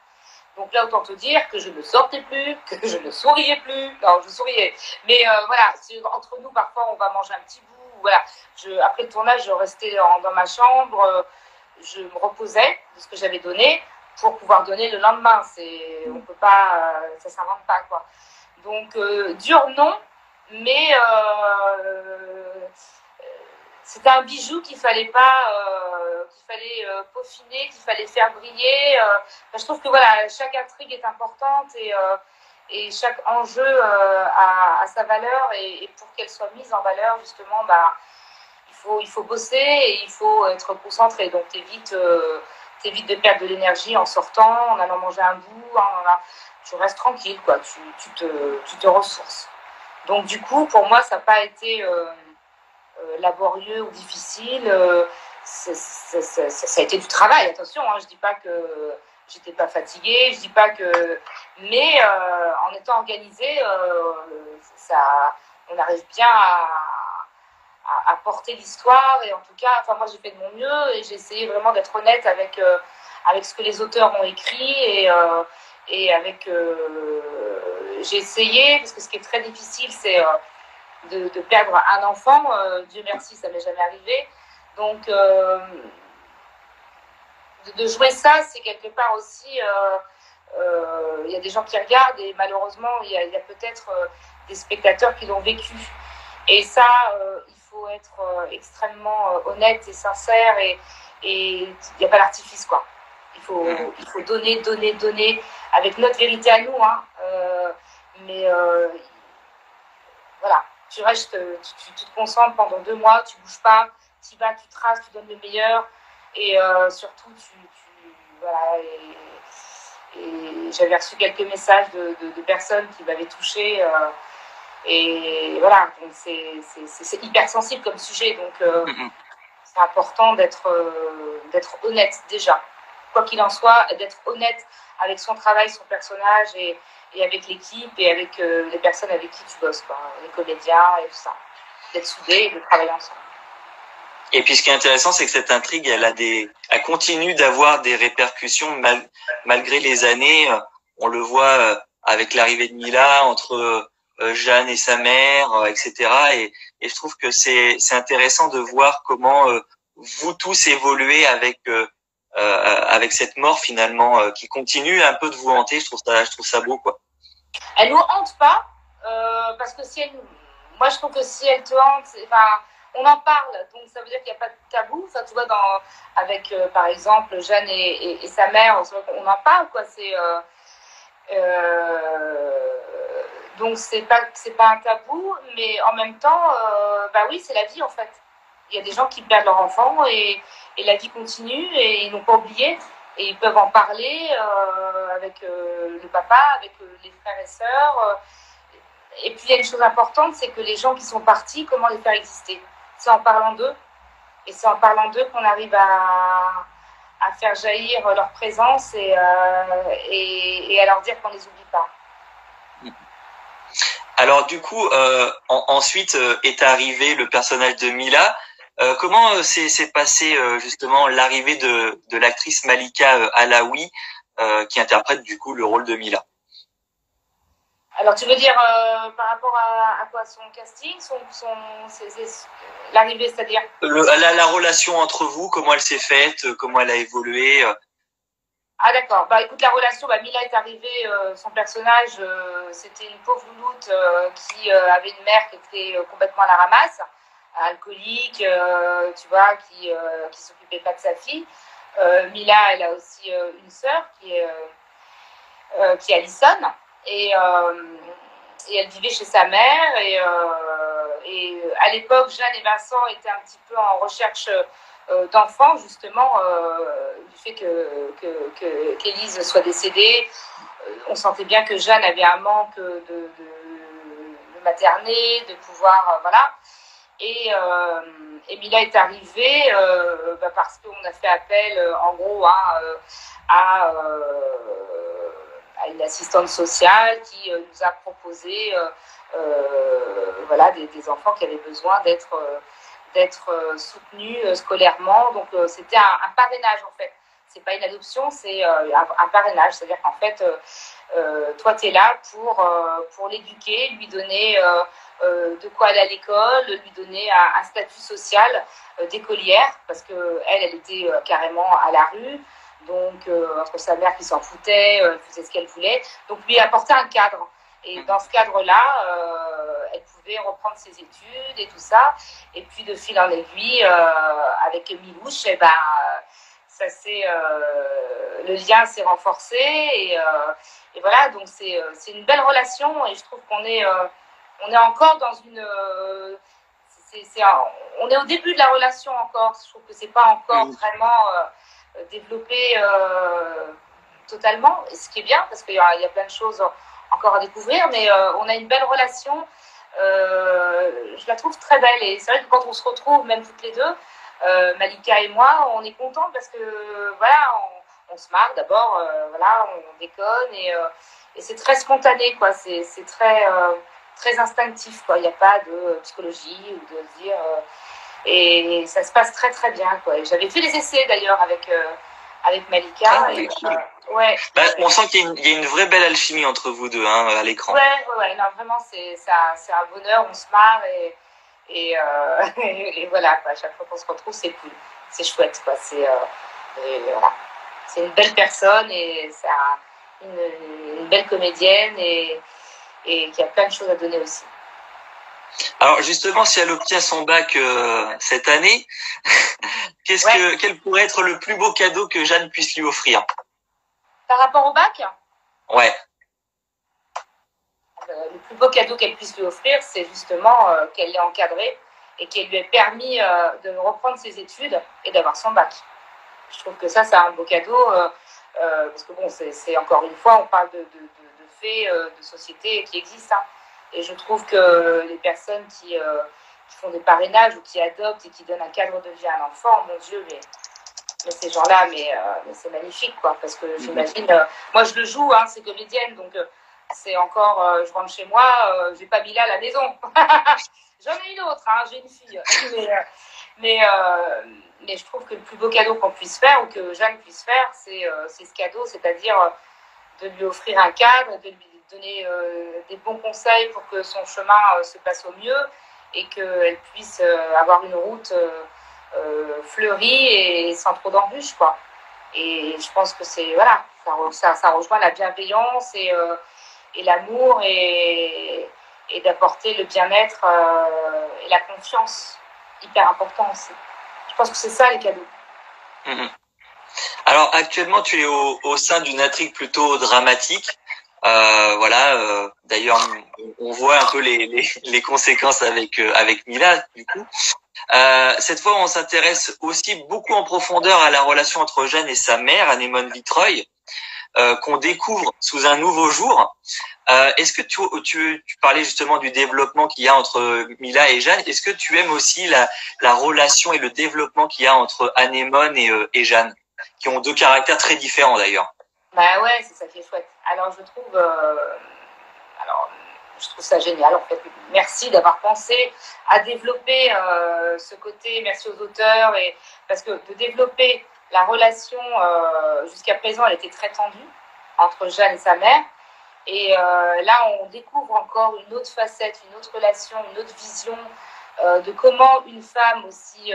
Donc là, autant te dire que je ne sortais plus, que je ne souriais plus. Non, je souriais. Mais voilà, entre nous, parfois, on va manger un petit bout. Voilà. Après le tournage, je restais dans ma chambre. Je me reposais de ce que j'avais donné pour pouvoir donner le lendemain. On peut pas, ça s'invente pas, quoi. Donc, dur, non. Mais c'était un bijou qu'il fallait peaufiner, qu'il fallait faire briller. Je trouve que voilà, chaque intrigue est importante et chaque enjeu a sa valeur et pour qu'elle soit mise en valeur justement, bah il faut bosser et il faut être concentré. Donc t'évites de perdre de l'énergie en sortant, en allant manger un bout, tu restes tranquille, quoi. Tu te ressources. Donc du coup, pour moi, ça n'a pas été laborieux ou difficile. Ça a été du travail, attention, hein, je dis pas que j'étais pas fatiguée, je dis pas que, mais en étant organisé, on arrive bien à porter l'histoire et en tout cas, enfin moi j'ai fait de mon mieux et j'ai essayé vraiment d'être honnête avec ce que les auteurs ont écrit et avec j'ai essayé, parce que ce qui est très difficile, c'est de perdre un enfant. Dieu merci, ça m'est jamais arrivé. Donc, de jouer ça, c'est quelque part aussi... Il y a des gens qui regardent et malheureusement, il y a peut-être des spectateurs qui l'ont vécu. Et ça, il faut être extrêmement honnête et sincère et il n'y a pas d'artifice, quoi. Il faut donner avec notre vérité à nous, hein. Mais voilà, tu restes, tu te concentres pendant 2 mois, tu bouges pas, tu vas, tu traces, tu donnes le meilleur et surtout voilà. Et j'avais reçu quelques messages de personnes qui m'avaient touchée et voilà, donc c'est hyper sensible comme sujet, donc c'est important d'être honnête déjà, quoi qu'il en soit, d'être honnête avec son travail, son personnage et avec l'équipe et avec les personnes avec qui tu bosses, quoi, les comédiens et tout ça, d'être soudés et de travailler ensemble. Et puis ce qui est intéressant, c'est que cette intrigue, elle continue d'avoir des répercussions malgré les années. On le voit avec l'arrivée de Mila, entre Jeanne et sa mère, etc. Et je trouve que c'est intéressant de voir comment vous tous évoluez avec cette mort finalement qui continue un peu de vous hanter. Je trouve ça beau, quoi. Elle nous hante pas parce que si elle moi, je trouve que si elle te hante, enfin, on en parle, donc ça veut dire qu'il n'y a pas de tabou. Enfin, tu vois, avec, par exemple, Jeanne et sa mère, on en parle, quoi. Donc, c'est pas un tabou, mais en même temps, bah oui, c'est la vie, en fait. Il y a des gens qui perdent leur enfant et la vie continue et ils n'ont pas oublié. Et ils peuvent en parler avec le papa, avec les frères et sœurs. Et puis, il y a une chose importante, c'est que les gens qui sont partis, comment les faire exister? C'est en parlant d'eux. Et c'est en parlant d'eux qu'on arrive à faire jaillir leur présence et à leur dire qu'on ne les oublie pas. Alors du coup, ensuite est arrivé le personnage de Mila. Comment s'est passé justement l'arrivée de l'actrice Malika Alaoui qui interprète du coup le rôle de Mila? Alors tu veux dire par rapport à quoi? Son casting, l'arrivée, c'est-à-dire la relation entre vous, comment elle s'est faite, comment elle a évolué? Ah d'accord, bah écoute, la relation, Mila est arrivée, son personnage, c'était une pauvre louloute qui avait une mère qui était complètement à la ramasse, alcoolique, tu vois, qui s'occupait pas de sa fille. Mila, elle a aussi une sœur qui est Alison, et elle vivait chez sa mère, et à l'époque, Jeanne et Vincent étaient un petit peu en recherche d'enfants, justement, du fait qu'Élise soit décédée. On sentait bien que Jeanne avait un manque de materner, de pouvoir, voilà. Et Mila est arrivée parce qu'on a fait appel, en gros, à une assistante sociale qui nous a proposé voilà, des enfants qui avaient besoin d'être soutenus scolairement. Donc, c'était un parrainage, en fait. C'est pas une adoption, c'est un parrainage. C'est-à-dire qu'en fait, toi, tu es là pour l'éduquer, lui donner de quoi aller à l'école, lui donner un statut social d'écolière, parce qu'elle était carrément à la rue. Donc, entre sa mère qui s'en foutait, elle faisait ce qu'elle voulait. Donc, lui apporter un cadre. Et dans ce cadre-là, elle pouvait reprendre ses études et tout ça. Et puis, de fil en aiguille, avec Milouche, ça le lien s'est renforcé. Et voilà, donc c'est une belle relation. Et je trouve qu'on est encore dans une... on est au début de la relation encore. Je trouve que c'est pas encore vraiment développé totalement. Et ce qui est bien, parce qu'il y a plein de choses encore à découvrir, mais on a une belle relation. Je la trouve très belle, et c'est vrai que quand on se retrouve, même toutes les deux, Malika et moi, on est contents parce que voilà, on se marre d'abord, voilà, on déconne, et c'est très spontané, quoi. C'est très instinctif, quoi. Il n'y a pas de psychologie ou de dire et ça se passe très très bien, quoi. J'avais fait des essais d'ailleurs avec Malika. Ouais. On sent qu'il y a une vraie belle alchimie entre vous deux, hein, à l'écran. Ouais, non, vraiment, c'est un bonheur, on se marre, et voilà, quoi. À chaque fois qu'on se retrouve, c'est cool, c'est chouette, quoi. Voilà. C'est une belle personne, et c'est une belle comédienne, et qui a plein de choses à donner aussi. Alors justement, si elle obtient son bac cette année, quel pourrait être le plus beau cadeau que Jeanne puisse lui offrir? Par rapport au bac? Ouais. Le plus beau cadeau qu'elle puisse lui offrir, c'est justement qu'elle l'ait encadrée et qu'elle lui ait permis de reprendre ses études et d'avoir son bac. Je trouve que ça, c'est un beau cadeau, parce que bon, c'est encore une fois, on parle de faits de société qui existent, hein. Et je trouve que les personnes qui font des parrainages ou qui adoptent et qui donnent un cadre de vie à un enfant, mon Dieu, mais ces gens-là, mais c'est magnifique, quoi, parce que j'imagine, moi je le joue, hein, c'est comédienne, donc c'est encore, je rentre chez moi, j'ai pas Mila à la maison. J'en ai une autre, hein, j'ai une fille. mais je trouve que le plus beau cadeau qu'on puisse faire, ou que Jeanne puisse faire, c'est ce cadeau, c'est-à-dire de lui offrir un cadre, de lui donner des bons conseils pour que son chemin se passe au mieux, et qu'elle puisse avoir une route fleurie et sans trop d'embûches, quoi. Et je pense que c'est, voilà, ça rejoint la bienveillance et l'amour, et et d'apporter le bien-être et la confiance, hyper important aussi. Je pense que c'est ça les cadeaux. Alors actuellement tu es au sein d'une intrigue plutôt dramatique. D'ailleurs on voit un peu les conséquences avec Mila du coup. Cette fois on s'intéresse aussi beaucoup en profondeur à la relation entre Jeanne et sa mère, Anémone Vitreuil, qu'on découvre sous un nouveau jour. Est-ce que tu parlais justement du développement qu'il y a entre Mila et Jeanne. Est-ce que tu aimes aussi la relation et le développement qu'il y a entre Anémone et Jeanne, qui ont deux caractères très différents d'ailleurs? Bah ouais, c'est ça qui est chouette. Alors je trouve ça génial en fait. Merci d'avoir pensé à développer ce côté, merci aux auteurs, et parce que de développer la relation jusqu'à présent, elle était très tendue entre Jeanne et sa mère. Et là, on découvre encore une autre facette, une autre relation, une autre vision de comment une femme aussi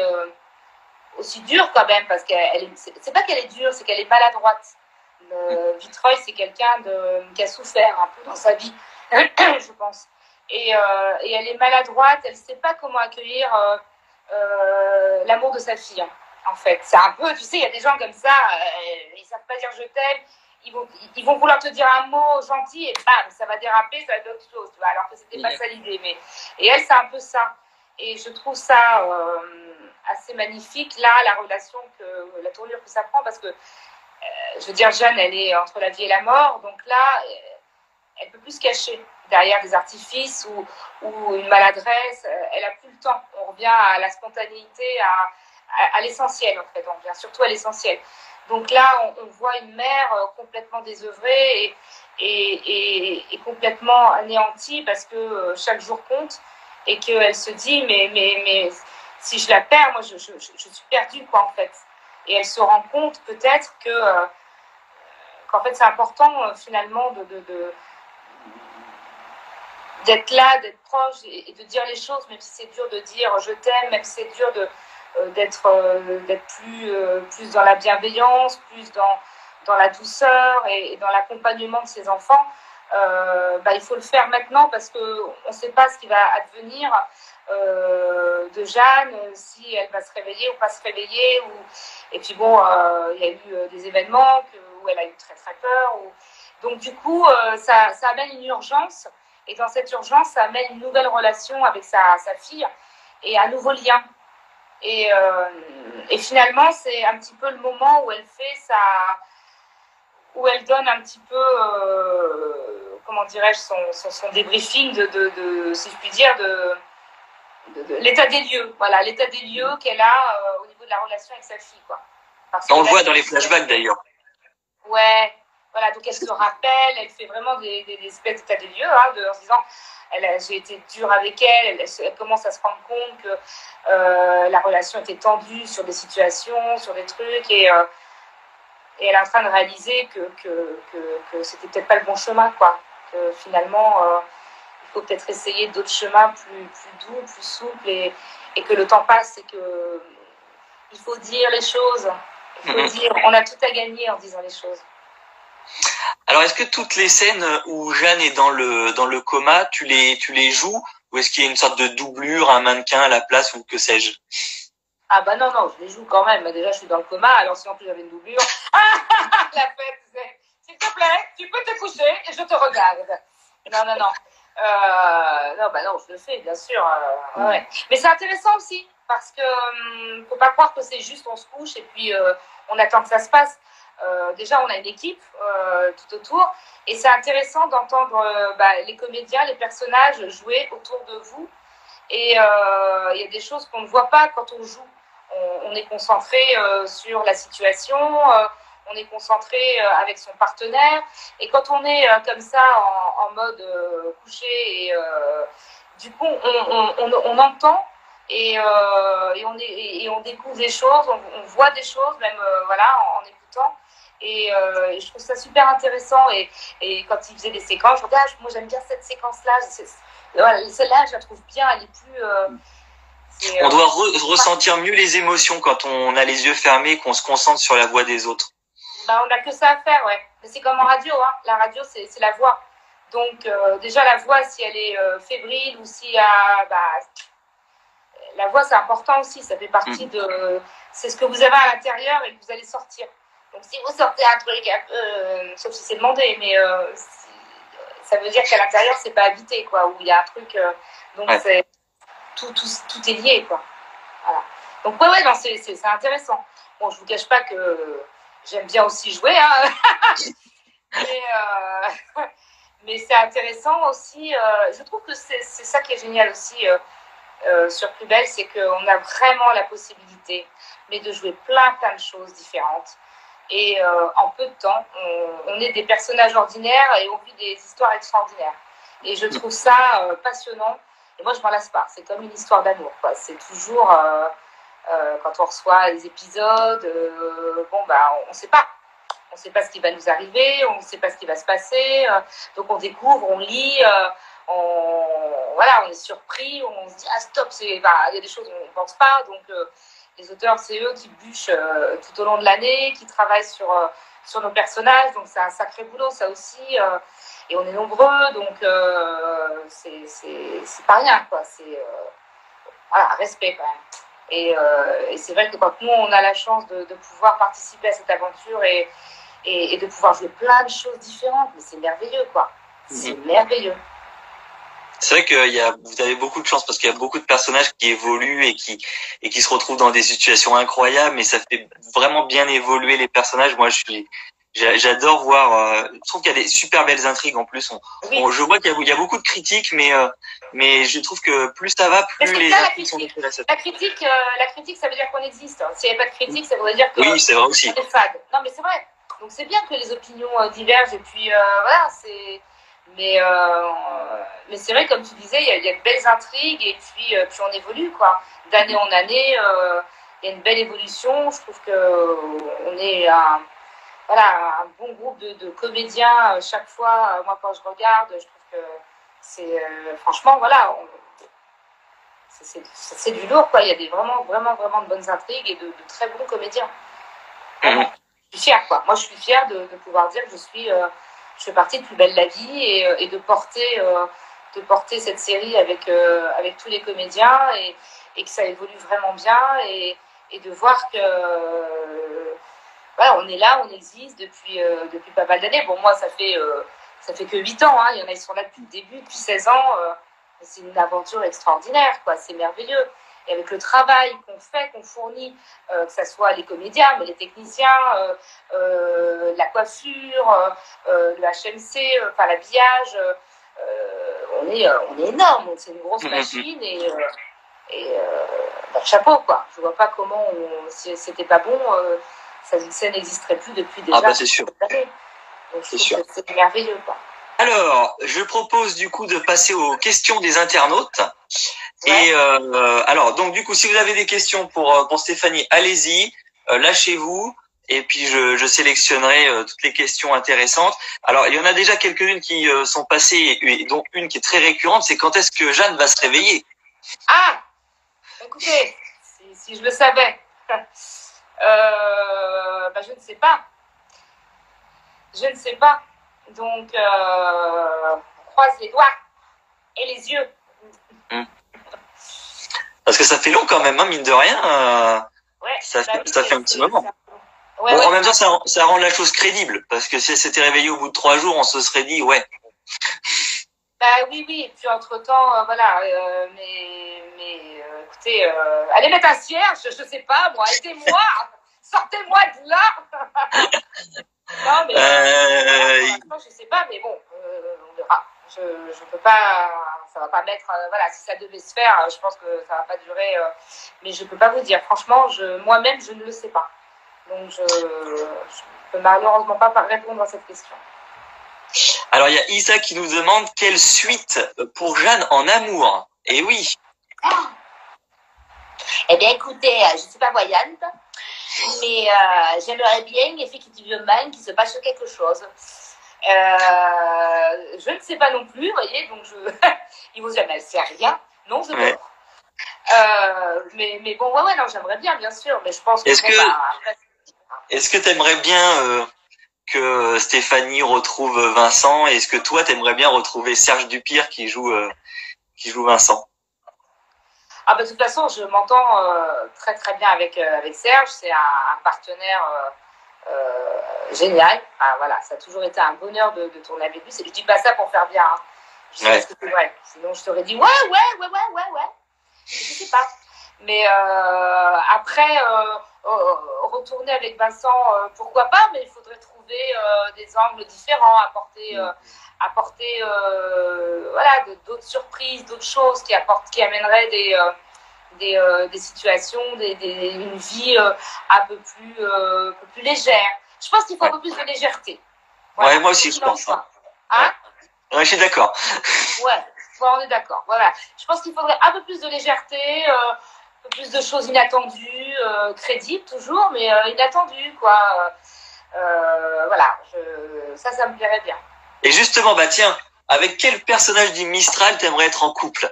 dure quand même, parce qu'elle c'est pas qu'elle est dure, c'est qu'elle est maladroite. Vitreuil, c'est quelqu'un qui a souffert un peu dans sa vie, je pense. Et elle est maladroite, elle ne sait pas comment accueillir l'amour de sa fille, en fait. C'est un peu, tu sais, il y a des gens comme ça, ils ne savent pas dire je t'aime, ils vont vouloir te dire un mot gentil et bam, ça va déraper, ça va être autre chose, tu vois, alors que c'était pas ça l'idée. Et elle, c'est un peu ça. Et je trouve ça assez magnifique, là, la relation, la tournure que ça prend, parce que je veux dire, Jeanne, elle est entre la vie et la mort, donc là, elle ne peut plus se cacher derrière des artifices ou une maladresse. Elle n'a plus le temps. On revient à la spontanéité, à l'essentiel, en fait. On revient surtout à l'essentiel. Donc là, on voit une mère complètement désœuvrée et complètement anéantie parce que chaque jour compte et qu'elle se dit, mais si je la perds, moi, je suis perdue, quoi, en fait. Et elle se rend compte peut-être qu'en fait c'est important finalement d'être là, d'être proche et de dire les choses, même si c'est dur de dire je t'aime, même si c'est dur d'être plus dans la bienveillance, plus dans la douceur et dans l'accompagnement de ses enfants. Il faut le faire maintenant parce qu'on ne sait pas ce qui va advenir de Jeanne, si elle va se réveiller ou pas se réveiller. Et puis bon, il y a eu des événements où elle a eu très très peur. Donc du coup, ça amène une urgence. Et dans cette urgence, ça amène une nouvelle relation avec sa fille et un nouveau lien. Et finalement, c'est un petit peu le moment où elle fait où elle donne un petit peu, comment dirais-je, son débriefing si je puis dire, de l'état des lieux. Voilà, l'état des lieux qu'elle a au niveau de la relation avec sa fille, quoi. On le voit dans les flashbacks d'ailleurs. Ouais, voilà, donc elle se rappelle, elle fait vraiment des espèces d'état des lieux, en se disant, j'ai été dure avec elle commence à se rendre compte que la relation était tendue sur des situations, sur des trucs, et elle est en train de réaliser que c'était peut-être pas le bon chemin, quoi. Que finalement, il faut peut-être essayer d'autres chemins plus doux, plus souples, et que le temps passe, et que il faut dire les choses. Il faut dire, on a tout à gagner en disant les choses. Alors, est-ce que toutes les scènes où Jeanne est dans le coma, tu les joues, ou est-ce qu'il y a une sorte de doublure, un mannequin à la place, ou que sais-je? Ah bah non, je les joue quand même. Déjà, je suis dans le coma, alors si en plus j'avais une doublure, la fête, c'est, s'il te plaît, tu peux te coucher et je te regarde. Non. Non, je le fais, bien sûr. Ouais. Mais c'est intéressant aussi, parce que faut pas croire que c'est juste on se couche et puis on attend que ça se passe. Déjà, on a une équipe tout autour, et c'est intéressant d'entendre les comédiens, les personnages jouer autour de vous. Et il y a des choses qu'on ne voit pas quand on joue. On est concentré sur la situation, on est concentré avec son partenaire. Et quand on est comme ça en mode couché, et du coup on entend et on découvre des choses, on voit des choses même en écoutant. Et je trouve ça super intéressant. Et quand il faisait des séquences, je me disais, moi j'aime bien cette séquence-là. Celle-là, je la trouve bien, elle est plus... on doit ressentir mieux les émotions quand on a les yeux fermés, qu'on se concentre sur la voix des autres. On n'a que ça à faire, ouais. Mais c'est comme en radio, La radio, c'est la voix. Donc, déjà, la voix, si elle est fébrile ou si la voix, c'est important aussi. Ça fait partie de... C'est ce que vous avez à l'intérieur et que vous allez sortir. Donc, si vous sortez un truc un peu... sauf si c'est demandé, mais ça veut dire qu'à l'intérieur, c'est pas habité, quoi. Où il y a un truc... donc, c'est... Tout est lié, quoi. Voilà. Donc, ouais, non, c'est intéressant. Bon, je vous cache pas que j'aime bien aussi jouer, hein. Mais c'est intéressant aussi. Je trouve que c'est ça qui est génial aussi sur Plus Belle, c'est qu'on a vraiment la possibilité, mais de jouer plein de choses différentes. Et en peu de temps, on est des personnages ordinaires et on vit des histoires extraordinaires. Et je trouve ça passionnant. Et moi, je m'en lasse pas. C'est comme une histoire d'amour, quoi. C'est toujours, quand on reçoit les épisodes, on ne sait pas. On ne sait pas ce qui va nous arriver, on ne sait pas ce qui va se passer. Donc, on découvre, on lit, on est surpris, on se dit « Ah, stop, il y a des choses qu'on ne pense pas. » Donc, les auteurs, c'est eux qui bûchent tout au long de l'année, qui travaillent sur nos personnages. Donc, c'est un sacré boulot, ça aussi. Et on est nombreux, donc c'est pas rien, quoi. C'est respect quand même. Et c'est vrai que quand nous, on a la chance de pouvoir participer à cette aventure et de pouvoir jouer plein de choses différentes, mais c'est merveilleux, quoi. C'est merveilleux. C'est vrai que vous avez beaucoup de chance parce qu'il y a beaucoup de personnages qui évoluent et qui se retrouvent dans des situations incroyables, mais ça fait vraiment bien évoluer les personnages. Moi, j'adore voir. Je trouve qu'il y a des super belles intrigues en plus. Je vois qu'il y a beaucoup de critiques, mais je trouve que plus ça va, plus les intrigues sont intéressantes. La critique, ça veut dire qu'on existe. S'il n'y avait pas de critique, ça voudrait dire que oui, c'est vrai aussi. C'est fade. Non, mais c'est vrai. Donc c'est bien que les opinions divergent et puis voilà, c'est. Mais c'est vrai, comme tu disais, il y a de belles intrigues et puis on évolue, quoi. D'année en année, il y a une belle évolution. Je trouve qu'on est un bon groupe de comédiens chaque fois. Moi, quand je regarde, je trouve que c'est franchement, voilà, c'est du lourd, quoi. Il y a vraiment de bonnes intrigues et de très bons comédiens. Vraiment. Je suis fière, quoi. Moi, je suis fière de pouvoir dire que je fais partie de Plus Belle la Vie et de porter cette série avec tous les comédiens et que ça évolue vraiment bien et de voir que on est là, on existe depuis pas mal d'années. Bon, moi, ça fait que 8 ans. Hein. Il y en a qui sont là depuis le début, depuis 16 ans. C'est une aventure extraordinaire, quoi. C'est merveilleux. Et avec le travail qu'on fait, qu'on fournit, que ce soit les comédiens, mais les techniciens, la coiffure, le HMC, l'habillage, on est énorme. C'est une grosse machine et chapeau, quoi. Je vois pas comment, si c'était pas bon, ça n'existerait plus depuis déjà c'est sûr. années. Donc, c'est sûr. C'est merveilleux, quoi. Alors, je propose du coup de passer aux questions des internautes. Ouais. Et alors, donc du coup, si vous avez des questions pour Stéphanie, allez-y, lâchez-vous. Et puis je sélectionnerai toutes les questions intéressantes. Alors, il y en a déjà quelques-unes qui sont passées, et dont une qui est très récurrente, c'est quand est-ce que Jeanne va se réveiller? Ah, écoutez, si je le savais, je ne sais pas. Je ne sais pas. Donc, on croise les doigts et les yeux. Parce que ça fait long quand même, hein, mine de rien. Ça fait un petit moment. En même temps, ça rend la chose crédible. Parce que si elle s'était réveillée au bout de 3 jours, on se serait dit, ouais. Oui. Et puis, entre-temps, écoutez, allez mettre un cierge, je ne sais pas, moi, aidez-moi. Sortez-moi de là. Non, mais je sais pas, mais bon, on verra. Je peux pas, ça va pas mettre, si ça devait se faire, je pense que ça va pas durer, mais je peux pas vous dire. Franchement, moi-même, je ne le sais pas. Donc, je peux malheureusement pas répondre à cette question. Alors, il y a Isa qui nous demande quelle suite pour Jeanne en amour. Eh oui. Eh bien, écoutez, je ne suis pas voyante. Mais j'aimerais bien effectivement qu'il se passe quelque chose. Je ne sais pas non plus, vous voyez, donc il vous jamais sait rien. Non, je meurs. Mais bon, non, j'aimerais bien sûr, mais je pense que... Est-ce que tu aimerais bien que Stéphanie retrouve Vincent? Et est-ce que toi, t'aimerais bien retrouver Serge Dupire qui joue Vincent? Ah bah, de toute façon, je m'entends très très bien avec Serge. C'est un partenaire génial. Ah, voilà, ça a toujours été un bonheur de tourner avec lui. Je dis pas ça pour faire bien. Hein. Je sais pas ce que c'est vrai. Sinon, je t'aurais dit ouais. Je sais pas. Mais après, retourner avec Vincent, pourquoi pas, mais il faudrait trouver des angles différents, apporter voilà, d'autres surprises, d'autres choses qui amèneraient des situations, une vie un peu plus légère. Je pense qu'il faut un peu plus de légèreté. Voilà. Ouais, moi aussi, je pense. Hein? Ouais, je suis d'accord. Ouais, on est d'accord. Voilà. Je pense qu'il faudrait un peu plus de légèreté, un peu plus de choses inattendues, crédibles toujours, mais inattendues, quoi. Voilà, ça me plairait bien. Et justement, bah tiens, avec quel personnage du Mistral t'aimerais être en couple?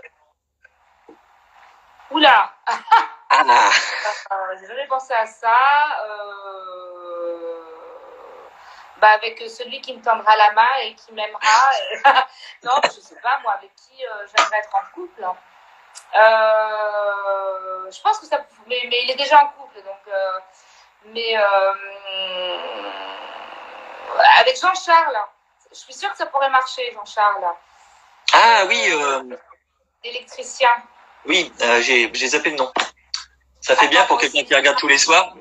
Oula. Ah. J'ai jamais pensé à ça. Bah avec celui qui me tendra la main et qui m'aimera. Non, je sais pas, moi, avec qui j'aimerais être en couple. Je pense que ça... Mais il est déjà en couple, donc... avec Jean-Charles, je suis sûre que ça pourrait marcher, Jean-Charles. Ah oui. L'électricien. Oui, j'ai zappé le nom. Ça fait bien pour quelqu'un qui regarde tous les soirs.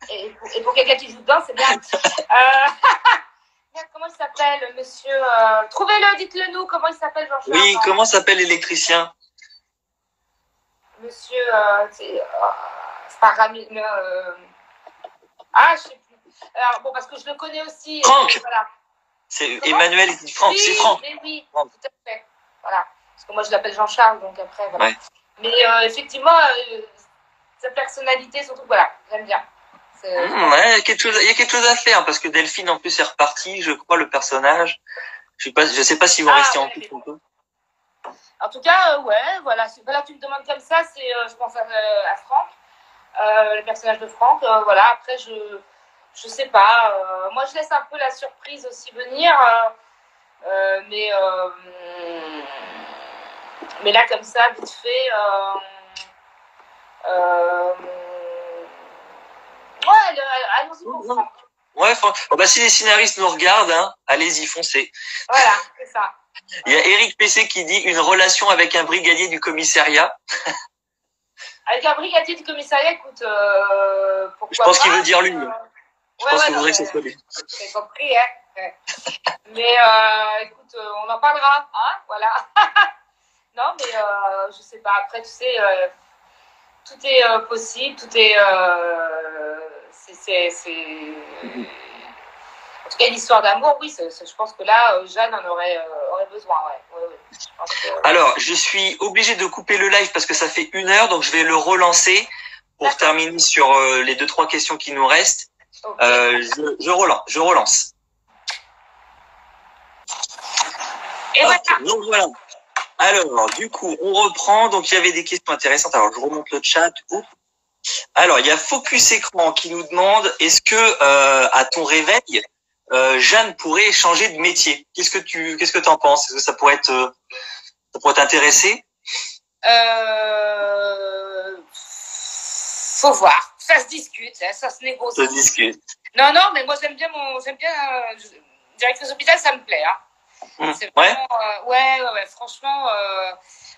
Et pour quelqu'un qui joue dedans, c'est bien. Comment il s'appelle, monsieur trouvez-le, dites-le nous, comment il s'appelle, Jean-Charles? Oui, comment s'appelle l'électricien? Monsieur, c'est pas Rami... je sais plus. Alors, bon, parce que je le connais aussi. Franck. Voilà. C'est Emmanuel et Franck, oui, c'est Franck. Mais oui, Franck. Tout à fait. Voilà. Parce que moi, je l'appelle Jean-Charles, donc après, voilà. Ouais. Mais effectivement, sa personnalité, surtout, voilà, j'aime bien. Ouais, il y a quelque chose à faire, parce que Delphine, en plus, est repartie, je crois, le personnage. Je sais pas s'ils vont rester en couple un peu. En tout cas, ouais, voilà. Là, tu me demandes comme ça, c'est, je pense à Franck, le personnage de Franck. Voilà. Après, je sais pas. Moi, je laisse un peu la surprise aussi venir. Mais là, comme ça, vite fait. Ouais, allons-y pour Franck. Ouais, Franck. Oh, bah, si les scénaristes nous regardent, hein, allez-y, foncez. Voilà, c'est ça. Il y a Eric PC qui dit une relation avec un brigadier du commissariat. Avec un brigadier du commissariat, écoute, pourquoi je pense qu'il veut dire lui. Je pense qu'il voudrait que ce soit lui. J'ai compris, hein. Mais écoute, on en parlera, hein, voilà. Non, mais je sais pas. Après, tu sais, tout est possible, tout est... En tout cas, une histoire d'amour, oui, je pense que là, Jeanne en aurait besoin, ouais. Je pense que... Alors, je suis obligé de couper le live parce que ça fait 1 heure, donc je vais le relancer pour terminer sur les 2-3 questions qui nous restent. Okay. Je relance. Et voilà. Donc voilà. Alors, du coup, on reprend. Donc, il y avait des questions intéressantes. Alors, je remonte le chat. Alors, il y a Focus Écran qui nous demande, est-ce que à ton réveil, Jeanne pourrait changer de métier? Qu'est-ce que t'en penses? Est-ce que ça pourrait t'intéresser? Faut voir. Ça se discute, ça se négocie. Ça se discute. Non, mais moi j'aime bien directrice d'hôpital, ça me plaît. Hein. C'est vraiment, ouais. Franchement,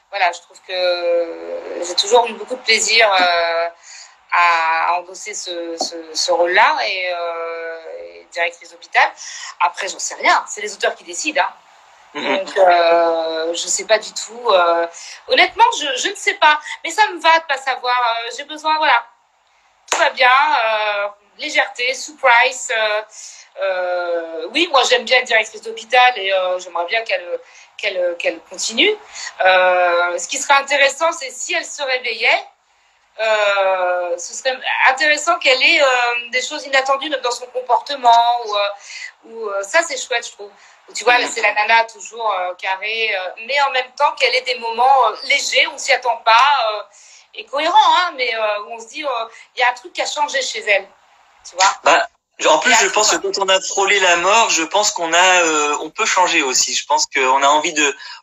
voilà, je trouve que j'ai toujours eu beaucoup de plaisir à endosser ce rôle-là et directrice d'hôpital. Après, j'en sais rien. C'est les auteurs qui décident. Hein. Donc, je sais pas du tout. Honnêtement, je ne sais pas. Mais ça me va de pas savoir. J'ai besoin, voilà. Tout va bien. Légèreté, surprise. Oui, moi, j'aime bien être directrice d'hôpital et j'aimerais bien qu'elle continue. Ce qui serait intéressant, c'est si elle se réveillait, ce serait intéressant qu'elle ait des choses inattendues dans son comportement ou ça c'est chouette, je trouve. Tu vois, là, c'est la nana toujours carrée, mais en même temps qu'elle ait des moments légers, on s'y attend pas et cohérent, hein, mais où on se dit il y a un truc qui a changé chez elle, tu vois. Bah, En plus, je pense que quand on a frôlé la mort, je pense on peut changer aussi. Je pense qu'on a envie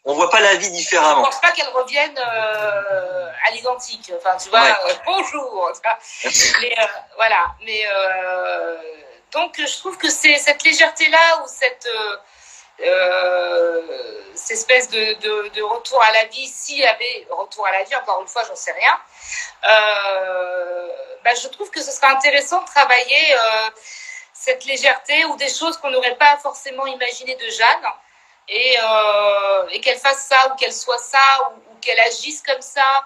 on voit pas la vie différemment. Je pense pas qu'elle revienne à l'identique. Enfin, tu vois, bonjour. Mais voilà. Mais donc, je trouve que c'est cette légèreté-là ou cette espèce de retour à la vie, s'il y avait retour à la vie, encore une fois, j'en sais rien. Je trouve que ce serait intéressant de travailler cette légèreté ou des choses qu'on n'aurait pas forcément imaginées de Jeanne et qu'elle fasse ça ou qu'elle soit ça ou qu'elle agisse comme ça,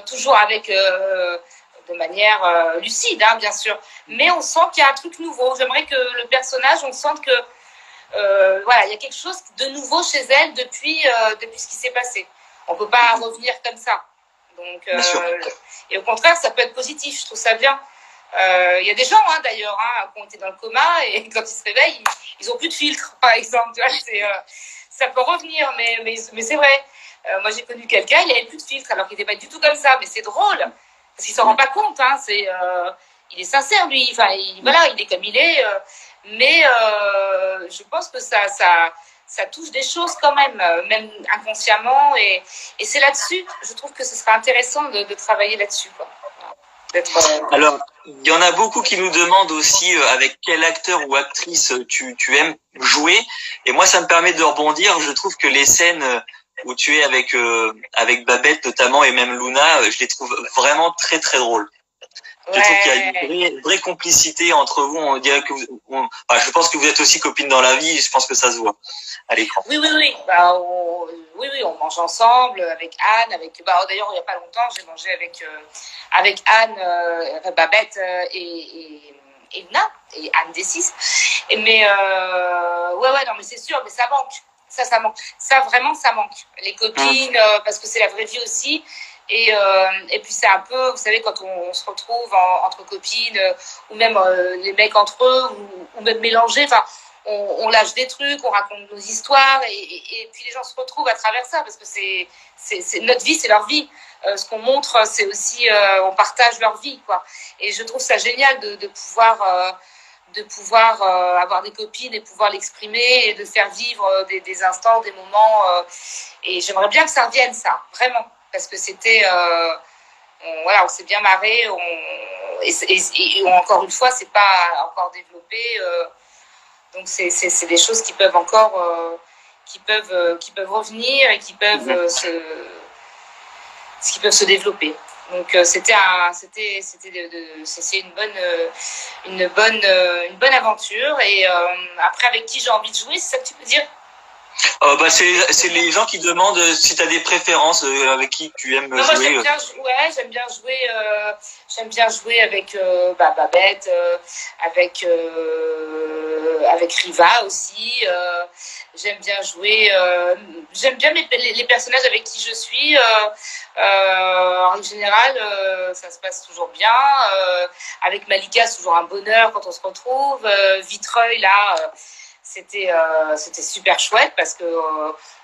toujours avec de manière lucide, hein, bien sûr. Mais on sent qu'il y a un truc nouveau. J'aimerais que le personnage, on sente que voilà, il y a quelque chose de nouveau chez elle depuis ce qui s'est passé. On peut pas revenir comme ça. Donc, et au contraire, ça peut être positif. Je trouve ça bien. Il y a des gens, hein, d'ailleurs, hein, qui ont été dans le coma et quand ils se réveillent, ils ont plus de filtre, par exemple. Tu vois, ça peut revenir, mais c'est vrai. Moi, j'ai connu quelqu'un, il avait plus de filtre alors qu'il n'était pas du tout comme ça. Mais c'est drôle parce qu'il s'en rend pas compte. Hein, il est sincère, lui. Enfin, voilà, il est comme il est. Mais je pense que ça touche des choses quand même inconsciemment. Et c'est là-dessus, je trouve que ce serait intéressant de travailler là-dessus, quoi. Alors, il y en a beaucoup qui nous demandent aussi avec quel acteur ou actrice tu aimes jouer. Et moi, ça me permet de rebondir. Je trouve que les scènes où tu es avec Babette notamment et même Luna, je les trouve vraiment très très drôles. Je trouve qu'il y a une vraie complicité entre vous. On dirait que je pense que vous êtes aussi copines dans la vie. Et je pense que ça se voit à l'écran. Oui. Oui, on mange ensemble avec Anne. D'ailleurs, il n'y a pas longtemps, j'ai mangé avec Anne, Babette et Luna et Anne D6. Mais non, mais c'est sûr, mais ça manque. Ça manque. Ça vraiment, ça manque. Les copines, parce que c'est la vraie vie aussi. Et puis c'est un peu, vous savez, quand on se retrouve entre copines, ou même les mecs entre eux, ou même mélangés, enfin, on lâche des trucs, on raconte nos histoires, et puis les gens se retrouvent à travers ça, parce que c'est notre vie, c'est leur vie. Ce qu'on montre, c'est aussi, on partage leur vie, quoi. Et je trouve ça génial de pouvoir avoir des copines et pouvoir l'exprimer et de faire vivre des instants, des moments. Et j'aimerais bien que ça revienne, ça, vraiment. Parce que c'était, on s'est bien marré, et encore une fois, c'est pas encore développé, donc c'est des choses qui peuvent encore, qui peuvent revenir et qui peuvent se développer. Donc c'est une bonne aventure. Et après, avec qui j'ai envie de jouer, c'est ça que tu peux dire? C'est les gens qui demandent si tu as des préférences avec qui tu aimes jouer. Moi, j'aime bien jouer avec Babette, avec Riva aussi. J'aime bien jouer. J'aime bien les personnages avec qui je suis. En général, ça se passe toujours bien. Avec Malika, c'est toujours un bonheur quand on se retrouve. Vitreuil, là. C'était super chouette parce que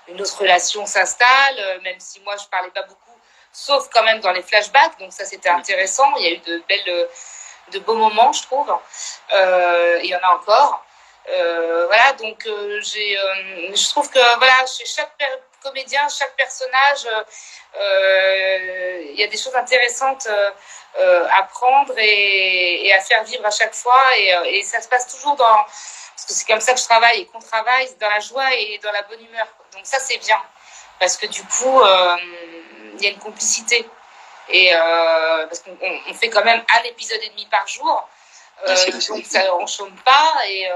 une autre relation s'installe, même si moi je parlais pas beaucoup, sauf quand même dans les flashbacks, donc ça c'était intéressant. Il y a eu de beaux moments, je trouve. Il y en a encore. Voilà, donc je trouve que voilà, chez chaque comédien, chaque personnage, il y a des choses intéressantes à prendre et à faire vivre à chaque fois, et ça se passe toujours parce que c'est comme ça que je travaille et qu'on travaille dans la joie et dans la bonne humeur. Donc ça, c'est bien. Parce que du coup, il y a une complicité. Et parce qu'on fait quand même un épisode et demi par jour. Donc ça, on ne chôme pas. Et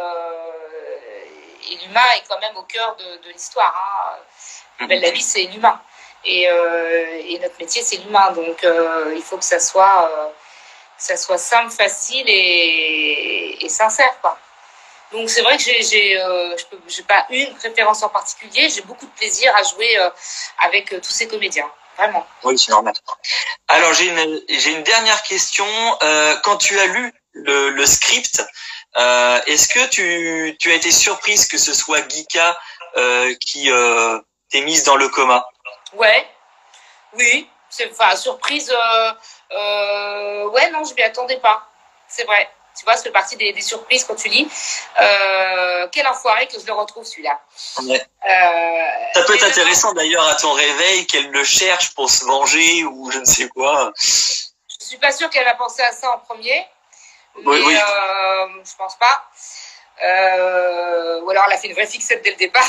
l'humain est quand même au cœur de l'histoire. Hein. La vie, c'est l'humain. Et notre métier, c'est l'humain. Donc il faut que ça soit simple, facile et sincère, quoi. Donc c'est vrai que j'ai pas une préférence en particulier. J'ai beaucoup de plaisir à jouer avec tous ces comédiens, vraiment. Oui, c'est normal. Alors j'ai une dernière question. Quand tu as lu le script, est-ce que tu as été surprise que ce soit Guika qui t'ait mise dans le coma? Ouais, oui. Surprise. Ouais, non, je m'y attendais pas. C'est vrai. Tu vois, ça fait partie des surprises quand tu lis. Quel enfoiré que je le retrouve, celui-là. Ouais. Ça peut être intéressant d'ailleurs à ton réveil qu'elle le cherche pour se venger ou je ne sais quoi. Je suis pas sûre qu'elle a pensé à ça en premier. Oui, mais oui. Je pense pas. Ou alors elle a fait une vraie fixette dès le départ.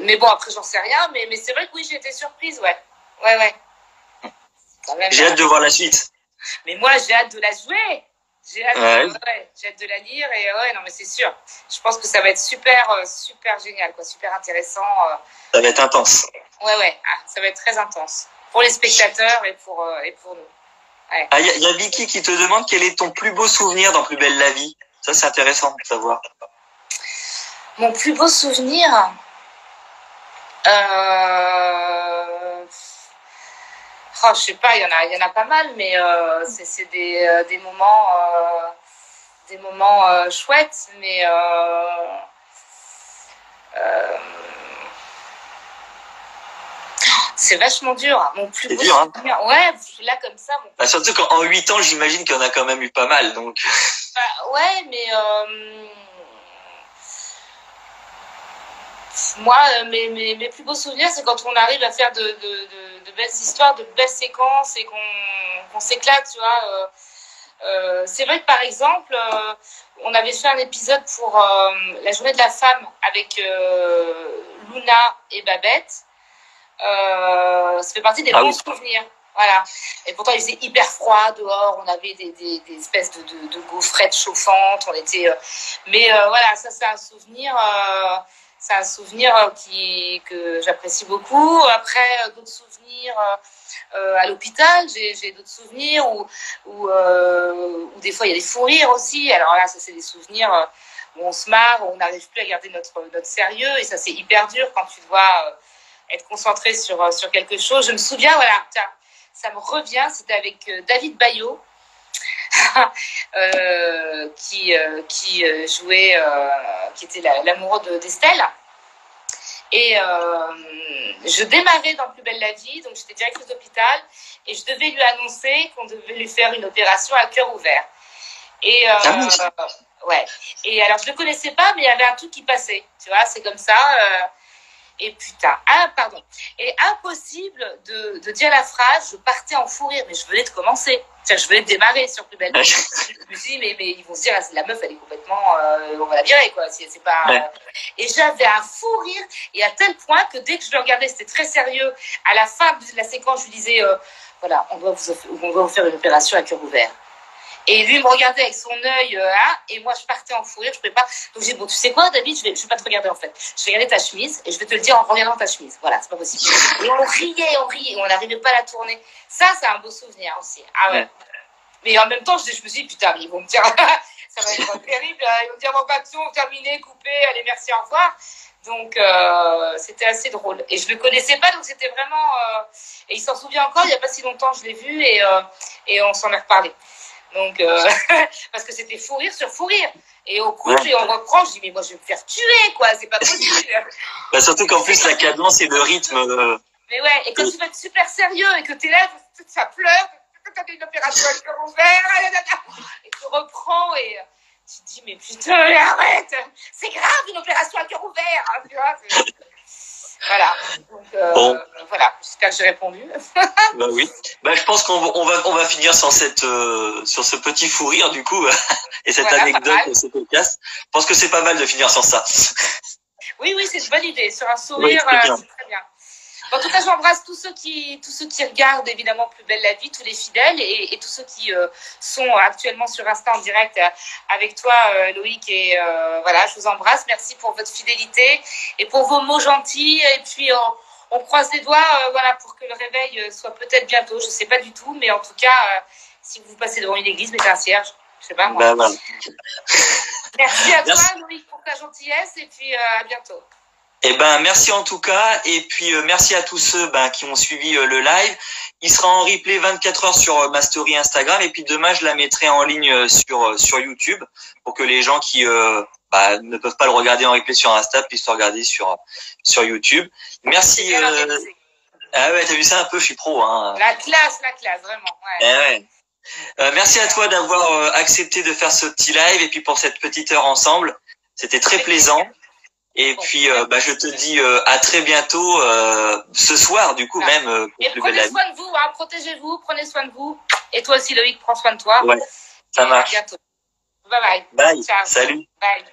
mais bon, après j'en sais rien. Mais c'est vrai que oui, j'ai été surprise, ouais. Ouais. J'ai hâte de voir la suite. Mais moi, j'ai hâte de la jouer. J'ai hâte de la lire et non, mais c'est sûr. Je pense que ça va être super génial, quoi, super intéressant. Ça va être intense. Ouais, ça va être très intense pour les spectateurs et pour nous. Ouais. Ah, y a Vicky qui te demande quel est ton plus beau souvenir dans Plus belle la vie. Ça, c'est intéressant de savoir. Mon plus beau souvenir, je sais pas, il y en a pas mal, mais c'est des moments chouettes, mais c'est vachement dur. Mon plus beau souvenir, hein. Ouais, là comme ça. Surtout qu'en 8 ans, j'imagine qu'il y en a quand même eu pas mal, donc. Ouais, mais moi, mes plus beaux souvenirs, c'est quand on arrive à faire de belles histoires, de belles séquences et qu'on s'éclate, tu vois. C'est vrai que par exemple, on avait fait un épisode pour la journée de la femme avec Luna et Babette. Ça fait partie des bons souvenirs. Voilà. Et pourtant, il faisait hyper froid dehors. On avait des espèces de gaufrettes chauffantes. On était. Mais voilà, ça, c'est un souvenir. C'est un souvenir que j'apprécie beaucoup. Après, d'autres souvenirs à l'hôpital. J'ai d'autres souvenirs où des fois, il y a des fous rires aussi. Alors là, ça, c'est des souvenirs où on se marre, où on n'arrive plus à garder notre sérieux. Et ça, c'est hyper dur quand tu dois être concentré sur quelque chose. Je me souviens, voilà, tiens, ça me revient, c'était avec David Bayot, qui jouait, qui était l'amoureux d'Estelle. Et je démarrais dans Plus belle la vie, donc j'étais directrice d'hôpital, et je devais lui annoncer qu'on devait lui faire une opération à cœur ouvert. Et ouais. Et alors je le connaissais pas, mais il y avait un truc qui passait, tu vois, c'est comme ça. Et putain, et impossible de dire la phrase, je partais en fou rire, mais je venais de commencer. C'est-à-dire, je venais de démarrer sur Plus belle. Je me suis dit, mais ils vont se dire, la meuf, elle est complètement, on va la virer, quoi. C'est pas. Et j'avais un fou rire, et à tel point que dès que je le regardais, c'était très sérieux. À la fin de la séquence, je lui disais, voilà, on doit vous faire une opération à cœur ouvert. Et lui, il me regardait avec son œil, et moi, je partais en fou rire, je pouvais pas. Donc, j'ai dit, bon, tu sais quoi, David, je vais pas te regarder, en fait. Je vais regarder ta chemise, et je vais te le dire en regardant ta chemise. Voilà, c'est pas possible. Et on riait, on n'arrivait pas à la tourner. Ça, c'est un beau souvenir aussi. Ah ouais. Mais en même temps, je me suis dit, putain, ils vont me dire, ça va être terrible. Ils vont me dire, bon, action, terminé, coupé, allez, merci, au revoir. Donc, c'était assez drôle. Et je le connaissais pas, donc c'était vraiment, et il s'en souvient encore, il y a pas si longtemps, je l'ai vu, et on s'en est reparlé. Donc, parce que c'était fou rire sur fou rire. Et on coupe et on reprend. Je dis, mais moi, je vais me faire tuer, quoi. C'est pas possible. Surtout qu'en plus, la cadence et le rythme. Mais ouais, et quand tu vas être super sérieux et que t'es là, ça pleure, t'as une opération à cœur ouvert, et tu reprends et tu te dis, mais putain, arrête. C'est grave, une opération à cœur ouvert. Hein, tu vois, voilà. Donc, bon. Voilà, j'espère que j'ai répondu. Bah oui. Bah, je pense qu'on va finir sur ce petit fou rire, du coup, et cette anecdote, ce podcast. Je pense que c'est pas mal de finir sur ça. Oui, c'est une bonne idée. Sur un sourire, c'est très bien. En tout cas, j'embrasse tous ceux qui regardent évidemment Plus belle la vie, tous les fidèles et tous ceux qui sont actuellement sur Insta en direct avec toi, Loïc. Et voilà, je vous embrasse. Merci pour votre fidélité et pour vos mots gentils. Et puis, on croise les doigts voilà, pour que le réveil soit peut-être bientôt. Je ne sais pas du tout, mais en tout cas, si vous passez devant une église, mettez un cierge. Je sais pas moi. Bah. Merci à toi, Loïc, pour ta gentillesse et puis à bientôt. Eh ben, merci en tout cas. Et puis, merci à tous ceux qui ont suivi le live. Il sera en replay 24 heures sur ma story Instagram. Et puis, demain, je la mettrai en ligne sur YouTube pour que les gens qui ne peuvent pas le regarder en replay sur Insta puissent le regarder sur YouTube. Merci. Ah ouais, t'as vu ça un peu, je suis pro. Hein. La classe, vraiment. Ouais. Ouais. Merci à toi d'avoir accepté de faire ce petit live et puis pour cette petite heure ensemble. C'était très plaisant. Et puis, je te dis à très bientôt, ce soir, du coup, même. Et prenez soin de vous, hein, protégez-vous, prenez soin de vous. Et toi aussi, Loïc, prends soin de toi. Ouais, ça marche. À bientôt. Bye bye. Bye. Ciao. Salut. Bye.